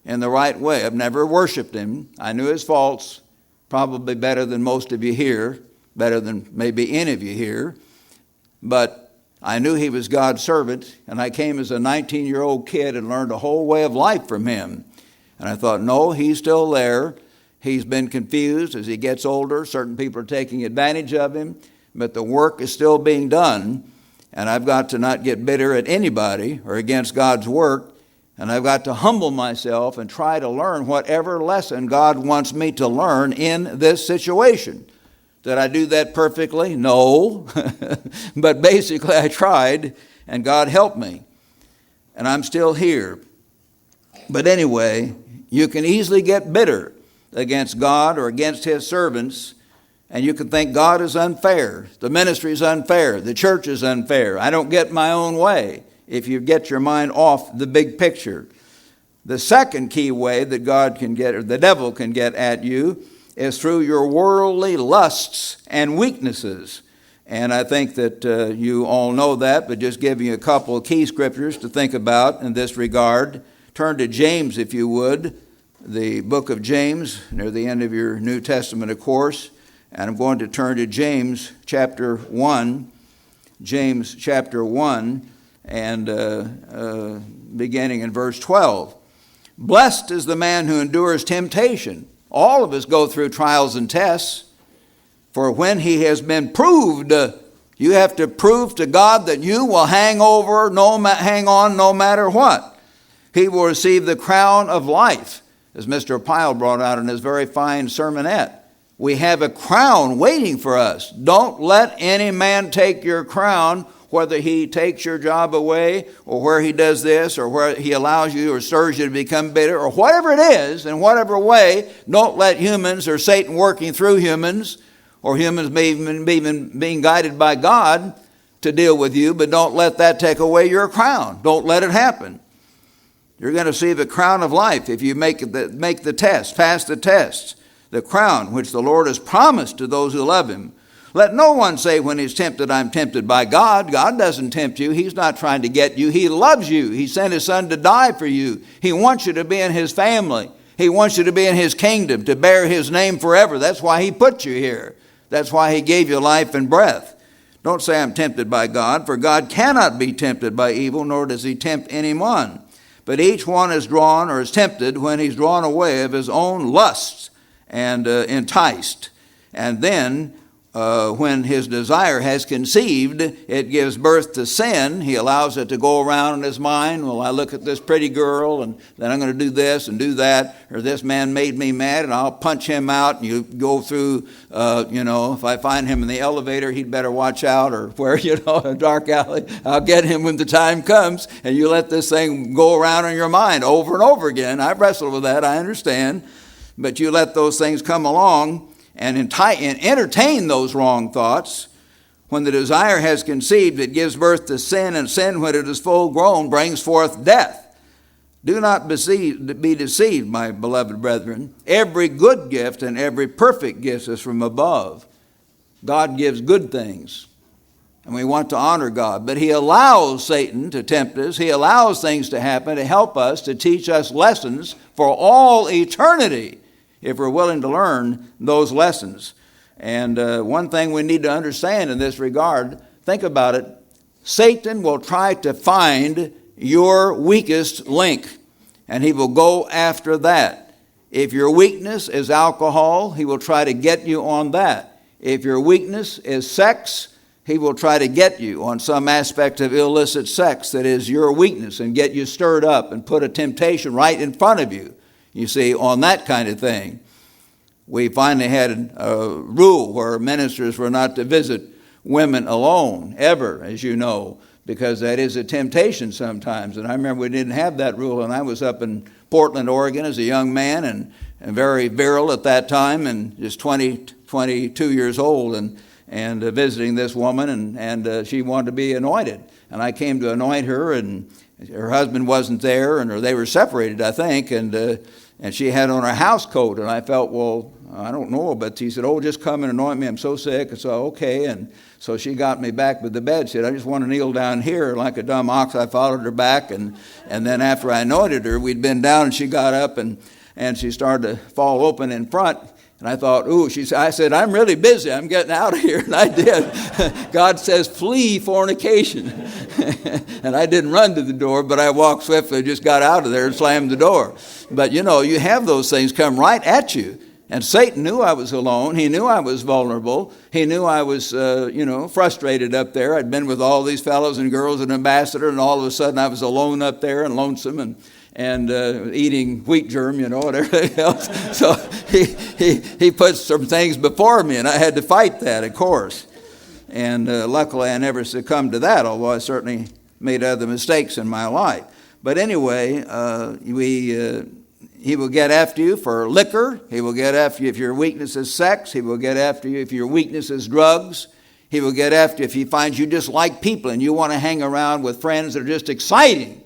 in the right way. I've never worshiped him. I knew his faults probably better than most of you here, better than maybe any of you here. But I knew he was God's servant, and I came as a 19-year-old kid and learned a whole way of life from him. And I thought, no, he's still there. He's been confused as he gets older. Certain people are taking advantage of him. But the work is still being done, and I've got to not get bitter at anybody or against God's work, and I've got to humble myself and try to learn whatever lesson God wants me to learn in this situation. Did I do that perfectly? No. But basically I tried, and God helped me. And I'm still here. But anyway, you can easily get bitter against God or against his servants, and you can think God is unfair. The ministry is unfair. The church is unfair. I don't get my own way if you get your mind off the big picture. The second key way that God can get, or the devil can get at you, is through your worldly lusts and weaknesses. And I think that you all know that, but just giving you a couple of key scriptures to think about in this regard. Turn to James, if you would, the book of James, near the end of your New Testament, of course. And I'm going to turn to James chapter 1. James chapter 1, and beginning in verse 12. Blessed is the man who endures temptation. All of us go through trials and tests. For when he has been proved, you have to prove to God that you will hang on no matter what. He will receive the crown of life, as Mr. Pyle brought out in his very fine sermonette. We have a crown waiting for us. Don't let any man take your crown, whether he takes your job away, or where he does this, or where he allows you or stirs you to become bitter, or whatever it is, in whatever way. Don't let humans or Satan working through humans, or humans being guided by God to deal with you, but don't let that take away your crown. Don't let it happen. You're going to receive a crown of life if you make the test, pass the test, the crown which the Lord has promised to those who love him. Let no one say when he's tempted, I'm tempted by God. God doesn't tempt you. He's not trying to get you. He loves you. He sent his son to die for you. He wants you to be in his family. He wants you to be in his kingdom, to bear his name forever. That's why he put you here. That's why he gave you life and breath. Don't say I'm tempted by God, for God cannot be tempted by evil, nor does he tempt anyone. But each one is drawn or is tempted when he's drawn away of his own lusts and enticed. And then when his desire has conceived, it gives birth to sin. He allows it to go around in his mind. Well, I look at this pretty girl, and then I'm going to do this and do that, or this man made me mad, and I'll punch him out. And you go through, if I find him in the elevator, he'd better watch out, or where, a dark alley, I'll get him when the time comes. And you let this thing go around in your mind over and over again. I've wrestled with that, I understand. But you let those things come along and entertain those wrong thoughts. When the desire has conceived, it gives birth to sin, and sin, when it is full grown, brings forth death. Do not be deceived, my beloved brethren. Every good gift and every perfect gift is from above. God gives good things, and we want to honor God. But he allows Satan to tempt us. He allows things to happen to help us, to teach us lessons for all eternity, if we're willing to learn those lessons. And one thing we need to understand in this regard, think about it, Satan will try to find your weakest link, and he will go after that. If your weakness is alcohol, he will try to get you on that. If your weakness is sex, he will try to get you on some aspect of illicit sex that is your weakness, and get you stirred up and put a temptation right in front of you. You see, on that kind of thing. We finally had a rule where ministers were not to visit women alone, ever, as you know, because that is a temptation sometimes. And I remember we didn't have that rule, and I was up in Portland, Oregon as a young man, and very virile at that time, and just 22 years old, and visiting this woman, and she wanted to be anointed. And I came to anoint her, and her husband wasn't there, or they were separated, I think, and she had on her house coat, and I felt, well, I don't know, but she said, oh, just come and anoint me, I'm so sick. And so, okay, and so she got me back with the bed. She said, I just want to kneel down here. Like a dumb ox, I followed her back, and then after I anointed her, we'd been down, and she got up, and she started to fall open in front. And I thought, ooh, I said, I'm really busy. I'm getting out of here. And I did. God says, flee fornication. And I didn't run to the door, but I walked swiftly, just got out of there and slammed the door. But, you have those things come right at you. And Satan knew I was alone. He knew I was vulnerable. He knew I was, frustrated up there. I'd been with all these fellows and girls and ambassador, and all of a sudden I was alone up there and lonesome and eating wheat germ, and everything else. So he put some things before me, and I had to fight that, of course. And luckily I never succumbed to that, although I certainly made other mistakes in my life. But anyway, he will get after you for liquor. He will get after you if your weakness is sex. He will get after you if your weakness is drugs. He will get after you if he finds you just like people and you want to hang around with friends that are just exciting.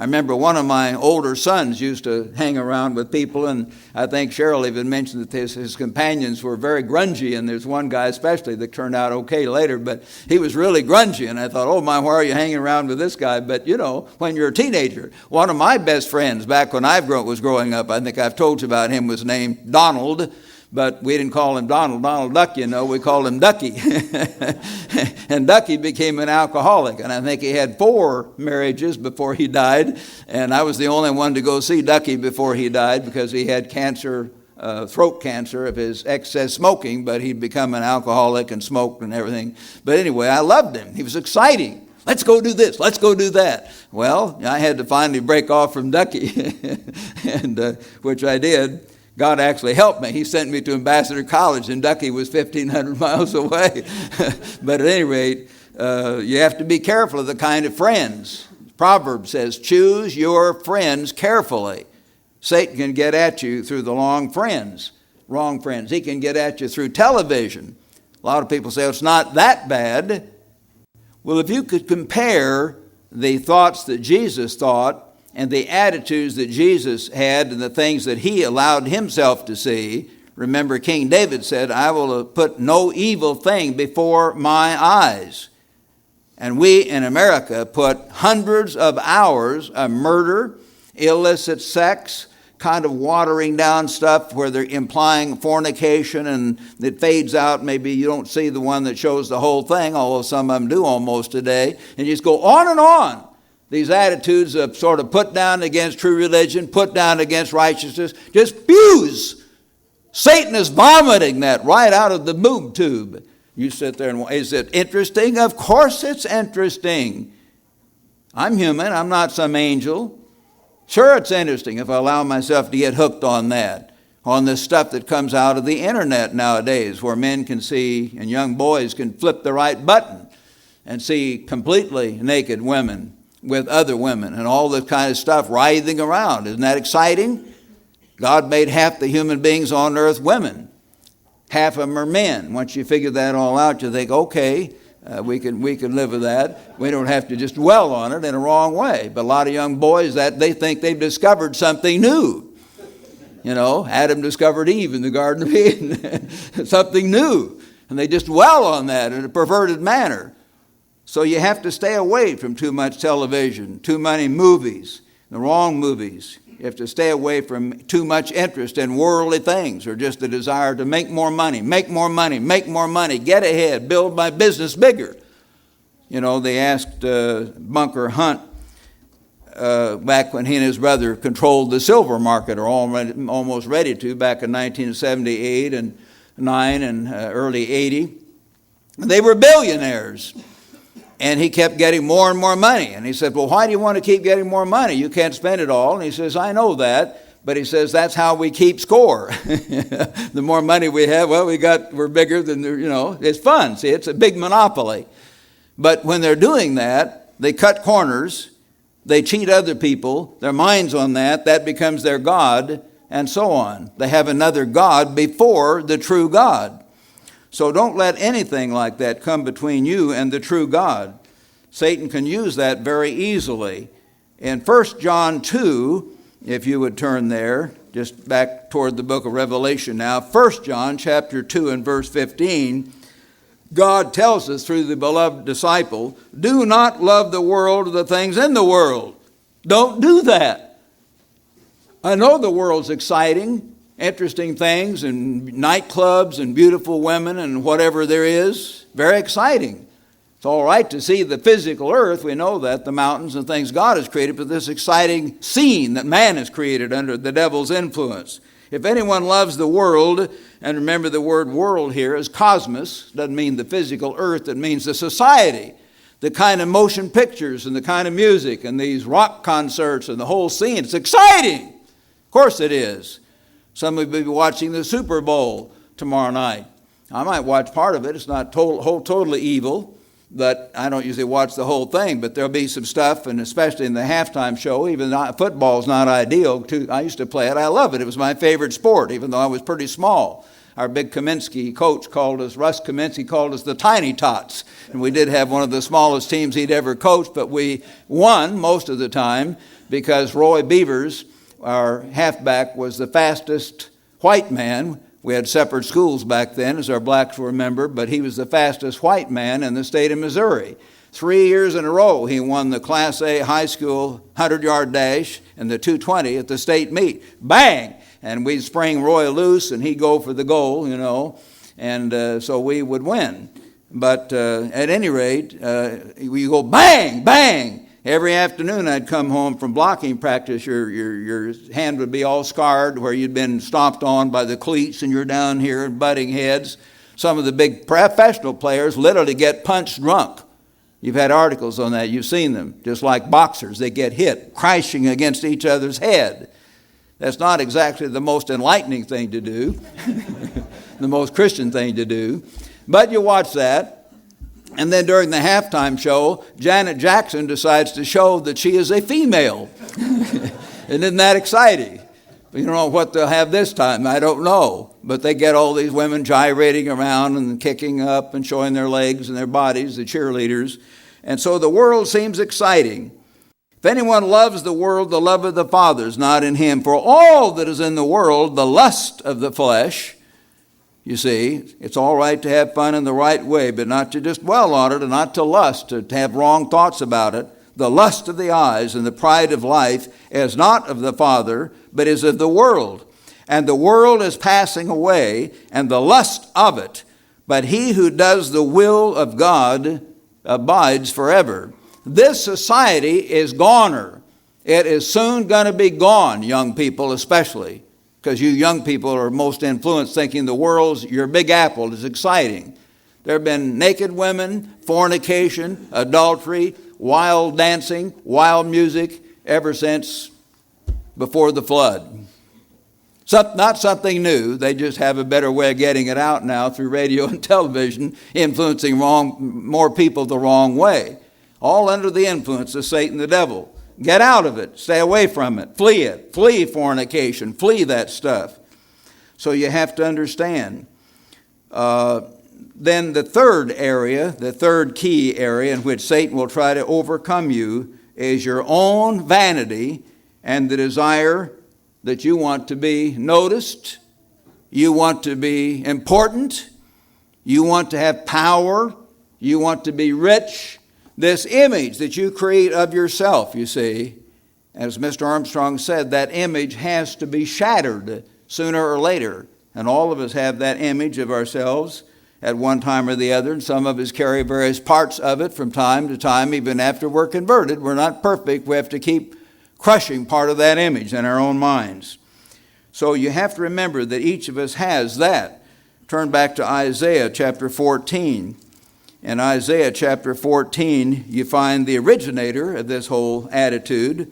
I remember one of my older sons used to hang around with people, and I think Cheryl even mentioned that his companions were very grungy, and there's one guy especially that turned out okay later, but he was really grungy, and I thought, oh my, why are you hanging around with this guy? But you know, when you're a teenager, one of my best friends back when I was growing up, I think I've told you about him, was named Donald. But we didn't call him Donald Duck, you know, we called him Ducky. And Ducky became an alcoholic, and I think he had 4 marriages before he died, and I was the only one to go see Ducky before he died because he had cancer, throat cancer of his excess smoking, but he'd become an alcoholic and smoked and everything. But anyway, I loved him. He was exciting. Let's go do this. Let's go do that. Well, I had to finally break off from Ducky, and which I did. God actually helped me. He sent me to Ambassador College, and Ducky was 1,500 miles away. But at any rate, you have to be careful of the kind of friends. Proverbs says, choose your friends carefully. Satan can get at you through the wrong friends. He can get at you through television. A lot of people say, it's not that bad. Well, if you could compare the thoughts that Jesus thought and the attitudes that Jesus had and the things that he allowed himself to see. Remember, King David said, I will put no evil thing before my eyes. And we in America put hundreds of hours of murder, illicit sex, kind of watering down stuff where they're implying fornication, and it fades out. Maybe you don't see the one that shows the whole thing, although some of them do almost today. And you just go on and on. These attitudes of sort of put down against true religion, put down against righteousness, just spews. Satan is vomiting that right out of the boob tube. You sit there and, is it interesting? Of course it's interesting. I'm human. I'm not some angel. Sure, it's interesting if I allow myself to get hooked on that, on this stuff that comes out of the internet nowadays, where men can see and young boys can flip the right button and see completely naked women with other women and all this kind of stuff writhing around. Isn't that exciting? God made half the human beings on earth women. Half of them are men. Once you figure that all out, you think, okay, we can live with that. We don't have to just dwell on it in a wrong way. But a lot of young boys, that they think they've discovered something new. You know, Adam discovered Eve in the Garden of Eden. Something new. And they just dwell on that in a perverted manner. So you have to stay away from too much television, too many movies, the wrong movies. You have to stay away from too much interest in worldly things or just the desire to make more money, get ahead, build my business bigger. You know, they asked Bunker Hunt back when he and his brother controlled the silver market, or almost ready to, back in 1978 and 9 and early 80. They were billionaires. And he kept getting more and more money. And he said, well, why do you want to keep getting more money? You can't spend it all. And he says, I know that. But he says, that's how we keep score. The more money we have, well, we're bigger than, it's fun. See, it's a big monopoly. But when they're doing that, they cut corners. They cheat other people. Their mind's on that. That becomes their God, and so on. They have another God before the true God. So don't let anything like that come between you and the true God. Satan can use that very easily. In 1 John 2, if you would turn there, just back toward the book of Revelation now, 1 John chapter 2 and verse 15, God tells us through the beloved disciple, do not love the world or the things in the world. Don't do that. I know the world's exciting, interesting things and nightclubs and beautiful women and whatever there is. Very exciting. It's all right to see the physical earth. We know that, the mountains and things God has created, but this exciting scene that man has created under the devil's influence. If anyone loves the world, and remember the word world here is cosmos, doesn't mean the physical earth, it means the society, the kind of motion pictures and the kind of music and these rock concerts and the whole scene. It's exciting. Of course it is. Some will be watching the Super Bowl tomorrow night. I might watch part of it. It's not totally evil, but I don't usually watch the whole thing. But there'll be some stuff, and especially in the halftime show, football's not ideal. I used to play it. I love it. It was my favorite sport, even though I was pretty small. Our big Kaminsky coach Russ Kaminsky called us the Tiny Tots. And we did have one of the smallest teams he'd ever coached, but we won most of the time because Roy Beavers, our halfback, was the fastest white man. We had separate schools back then, as our blacks will remember, but he was the fastest white man in the state of Missouri. 3 years in a row, he won the Class A high school 100-yard dash and the 220 at the state meet. Bang! And we'd spring Roy loose, and he'd go for the goal, and so we would win. But at any rate, we go bang, bang. Every afternoon I'd come home from blocking practice. Your hand would be all scarred where you'd been stomped on by the cleats, and you're down here butting heads. Some of the big professional players literally get punched drunk. You've had articles on that. You've seen them. Just like boxers, they get hit, crashing against each other's head. That's not exactly the most enlightening thing to do, the most Christian thing to do. But you watch that, and then during the halftime show, Janet Jackson decides to show that she is a female. And isn't that exciting? You don't know what they'll have this time, I don't know. But they get all these women gyrating around and kicking up and showing their legs and their bodies, the cheerleaders. And so the world seems exciting. If anyone loves the world, the love of the Father is not in him. For all that is in the world, the lust of the flesh, you see, it's all right to have fun in the right way, but not to just dwell on it and not to lust, to have wrong thoughts about it. The lust of the eyes and the pride of life is not of the Father, but is of the world. And the world is passing away, and the lust of it. But he who does the will of God abides forever. This society is goner. It is soon going to be gone, young people especially, because you young people are most influenced thinking the world's your big apple is exciting. There have been naked women, fornication, adultery, wild dancing, wild music ever since before the flood. Not something new. They just have a better way of getting it out now through radio and television, influencing more people the wrong way. All under the influence of Satan the devil. Get out of it. Stay away from it. Flee it. Flee fornication. Flee that stuff. So you have to understand. Then the third area, the third key area in which Satan will try to overcome you is your own vanity and the desire that you want to be noticed, you want to be important, you want to have power, you want to be rich. This image that you create of yourself, you see, as Mr. Armstrong said, that image has to be shattered sooner or later. And all of us have that image of ourselves at one time or the other, and some of us carry various parts of it from time to time, even after we're converted. We're not perfect. We have to keep crushing part of that image in our own minds. So you have to remember that each of us has that. Turn back to Isaiah chapter 14. In Isaiah chapter 14, you find the originator of this whole attitude.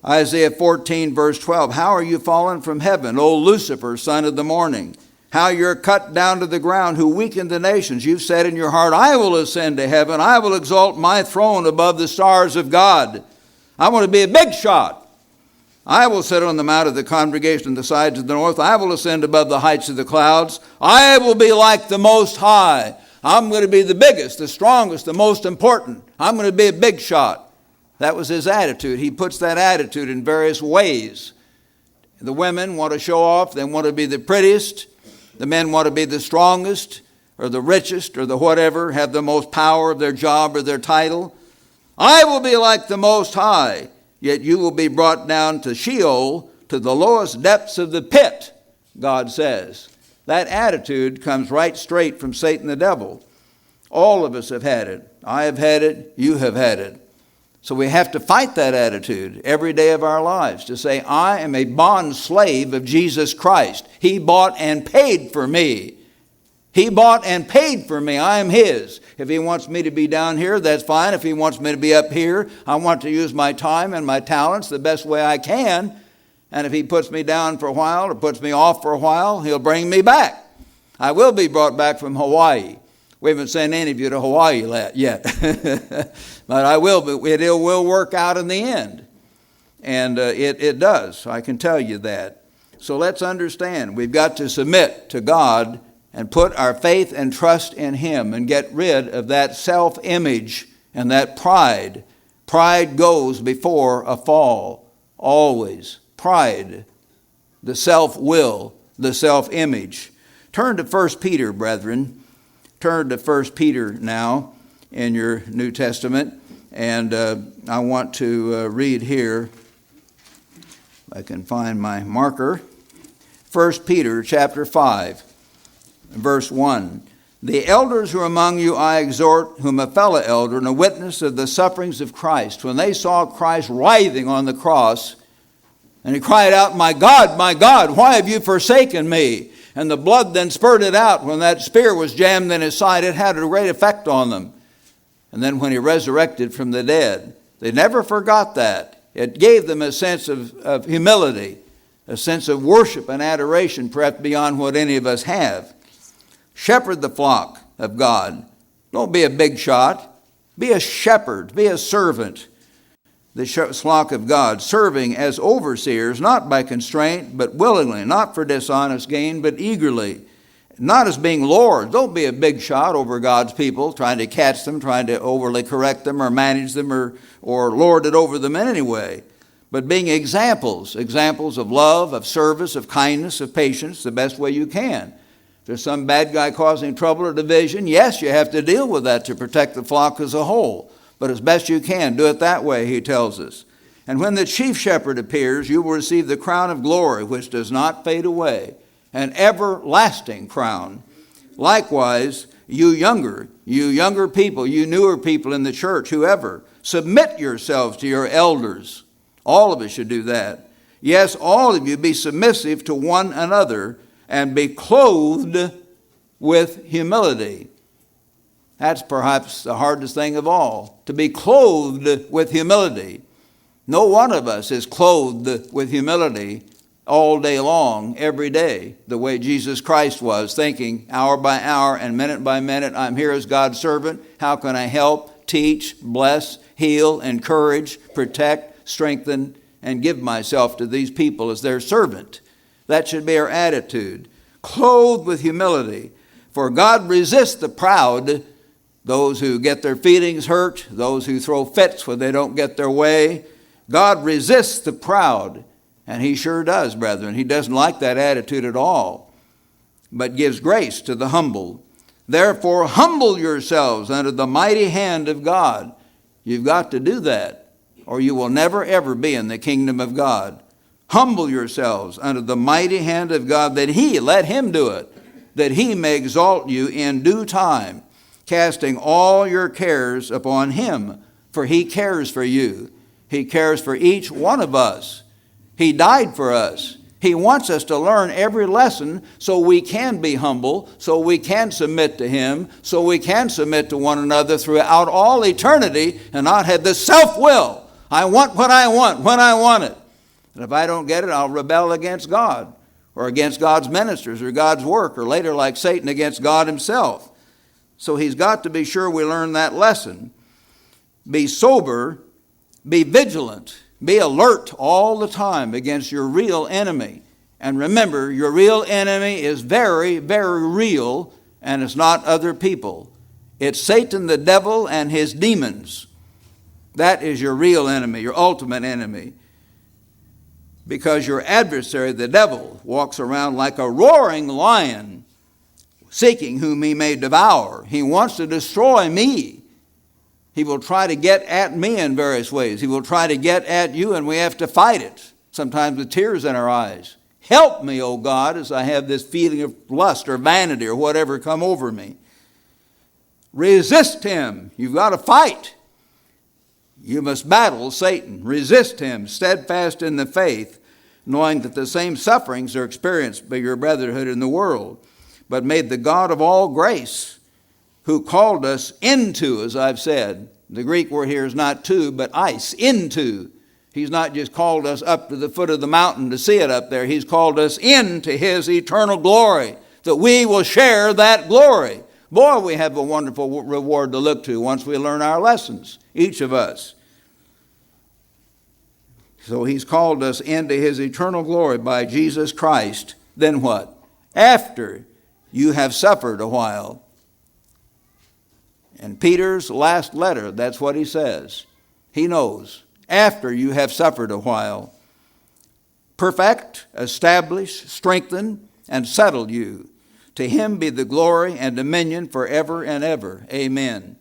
Isaiah 14, verse 12, "How are you fallen from heaven, O Lucifer, son of the morning? How you're cut down to the ground, who weakened the nations. You've said in your heart, I will ascend to heaven. I will exalt my throne above the stars of God. I want to be a big shot. I will sit on the mount of the congregation on the sides of the north. I will ascend above the heights of the clouds. I will be like the Most High. I'm going to be the biggest, the strongest, the most important. I'm going to be a big shot." That was his attitude. He puts that attitude in various ways. The women want to show off. They want to be the prettiest. The men want to be the strongest or the richest or the whatever, have the most power of their job or their title. I will be like the Most High, yet you will be brought down to Sheol, to the lowest depths of the pit, God says. That attitude comes right straight from Satan the devil. All of us have had it. I have had it. You have had it. So we have to fight that attitude every day of our lives to say, I am a bond slave of Jesus Christ. He bought and paid for me. He bought and paid for me. I am His. If He wants me to be down here, that's fine. If He wants me to be up here, I want to use my time and my talents the best way I can. And if He puts me down for a while or puts me off for a while, He'll bring me back. I will be brought back from Hawaii. We haven't sent any of you to Hawaii yet. But I will. But it will work out in the end. And it does. I can tell you that. So let's understand, we've got to submit to God and put our faith and trust in Him and get rid of that self-image and that pride. Pride goes before a fall, always. Pride, the self-will, the self-image. Turn to 1 Peter, brethren. Turn to 1 Peter now in your New Testament. And I want to read here, if I can find my marker. 1 Peter chapter 5, verse 1. The elders who are among you I exhort, whom a fellow elder and a witness of the sufferings of Christ. When they saw Christ writhing on the cross, and he cried out, my God, why have you forsaken me? And the blood then spurted out when that spear was jammed in his side. It had a great effect on them. And then when he resurrected from the dead, they never forgot that. It gave them a sense of humility, a sense of worship and adoration, perhaps beyond what any of us have. Shepherd the flock of God. Don't be a big shot. Be a shepherd. Be a servant. The flock of God, serving as overseers, not by constraint, but willingly, not for dishonest gain, but eagerly. Not as being lords. Don't be a big shot over God's people, trying to catch them, trying to overly correct them or manage them or lord it over them in any way. But being examples of love, of service, of kindness, of patience, the best way you can. If there's some bad guy causing trouble or division, yes, you have to deal with that to protect the flock as a whole. But as best you can, do it that way, he tells us. And when the chief shepherd appears, you will receive the crown of glory, which does not fade away, an everlasting crown. Likewise, you younger people, you newer people in the church, whoever, submit yourselves to your elders. All of us should do that. Yes, all of you be submissive to one another and be clothed with humility. That's perhaps the hardest thing of all, to be clothed with humility. No one of us is clothed with humility all day long, every day, the way Jesus Christ was, thinking hour by hour and minute by minute, I'm here as God's servant. How can I help, teach, bless, heal, encourage, protect, strengthen, and give myself to these people as their servant? That should be our attitude. Clothed with humility. For God resists the proud, those who get their feelings hurt, those who throw fits when they don't get their way. God resists the proud, and He sure does, brethren. He doesn't like that attitude at all, but gives grace to the humble. Therefore, humble yourselves under the mighty hand of God. You've got to do that, or you will never, ever be in the kingdom of God. Humble yourselves under the mighty hand of God, that He, let Him do it, that He may exalt you in due time, casting all your cares upon Him, for He cares for you. He cares for each one of us. He died for us. He wants us to learn every lesson so we can be humble, so we can submit to Him, so we can submit to one another throughout all eternity and not have this self-will. I want what I want when I want it. And if I don't get it, I'll rebel against God or against God's ministers or God's work, or later like Satan against God Himself. So He's got to be sure we learn that lesson. Be sober, be vigilant, be alert all the time against your real enemy. And remember, your real enemy is very, very real, and it's not other people. It's Satan, the devil, and his demons. That is your real enemy, your ultimate enemy. Because your adversary, the devil, walks around like a roaring lion, seeking whom he may devour. He wants to destroy me. He will try to get at me in various ways. He will try to get at you, and we have to fight it, sometimes with tears in our eyes. Help me, O God, as I have this feeling of lust or vanity or whatever come over me. Resist him. You've got to fight. You must battle Satan. Resist him, steadfast in the faith, knowing that the same sufferings are experienced by your brotherhood in the world. But may the God of all grace, who called us into, as I've said, the Greek word here is not to, but eis, into. He's not just called us up to the foot of the mountain to see it up there. He's called us into His eternal glory, that we will share that glory. Boy, we have a wonderful reward to look to once we learn our lessons, each of us. So he's called us into his eternal glory by Jesus Christ. Then what? After you have suffered a while. In Peter's last letter, that's what he says. He knows. After you have suffered a while. Perfect, establish, strengthen, and settle you. To him be the glory and dominion forever and ever. Amen.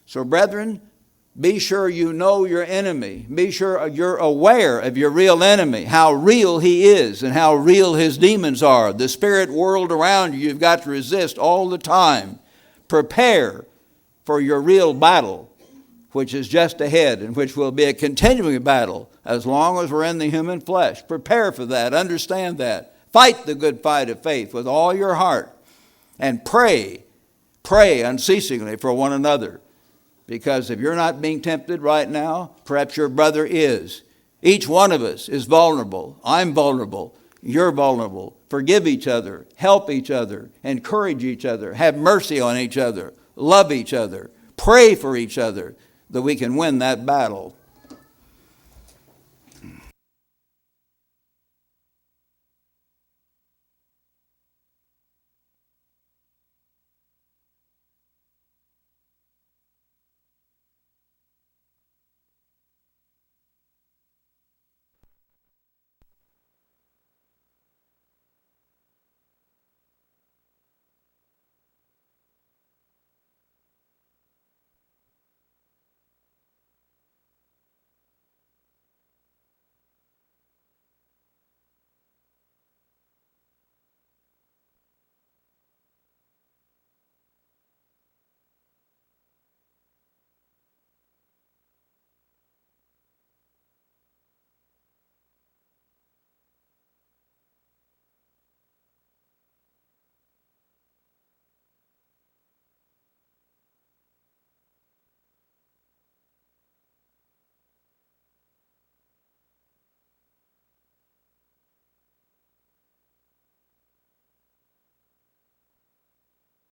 So, brethren, be sure you know your enemy. Be sure you're aware of your real enemy, how real he is and how real his demons are. The spirit world around you, you've got to resist all the time. Prepare for your real battle, which is just ahead and which will be a continuing battle as long as we're in the human flesh. Prepare for that. Understand that. Fight the good fight of faith with all your heart. And pray unceasingly for one another. Because if you're not being tempted right now, perhaps your brother is. Each one of us is vulnerable. I'm vulnerable. You're vulnerable. Forgive each other. Help each other. Encourage each other. Have mercy on each other. Love each other. Pray for each other that we can win that battle.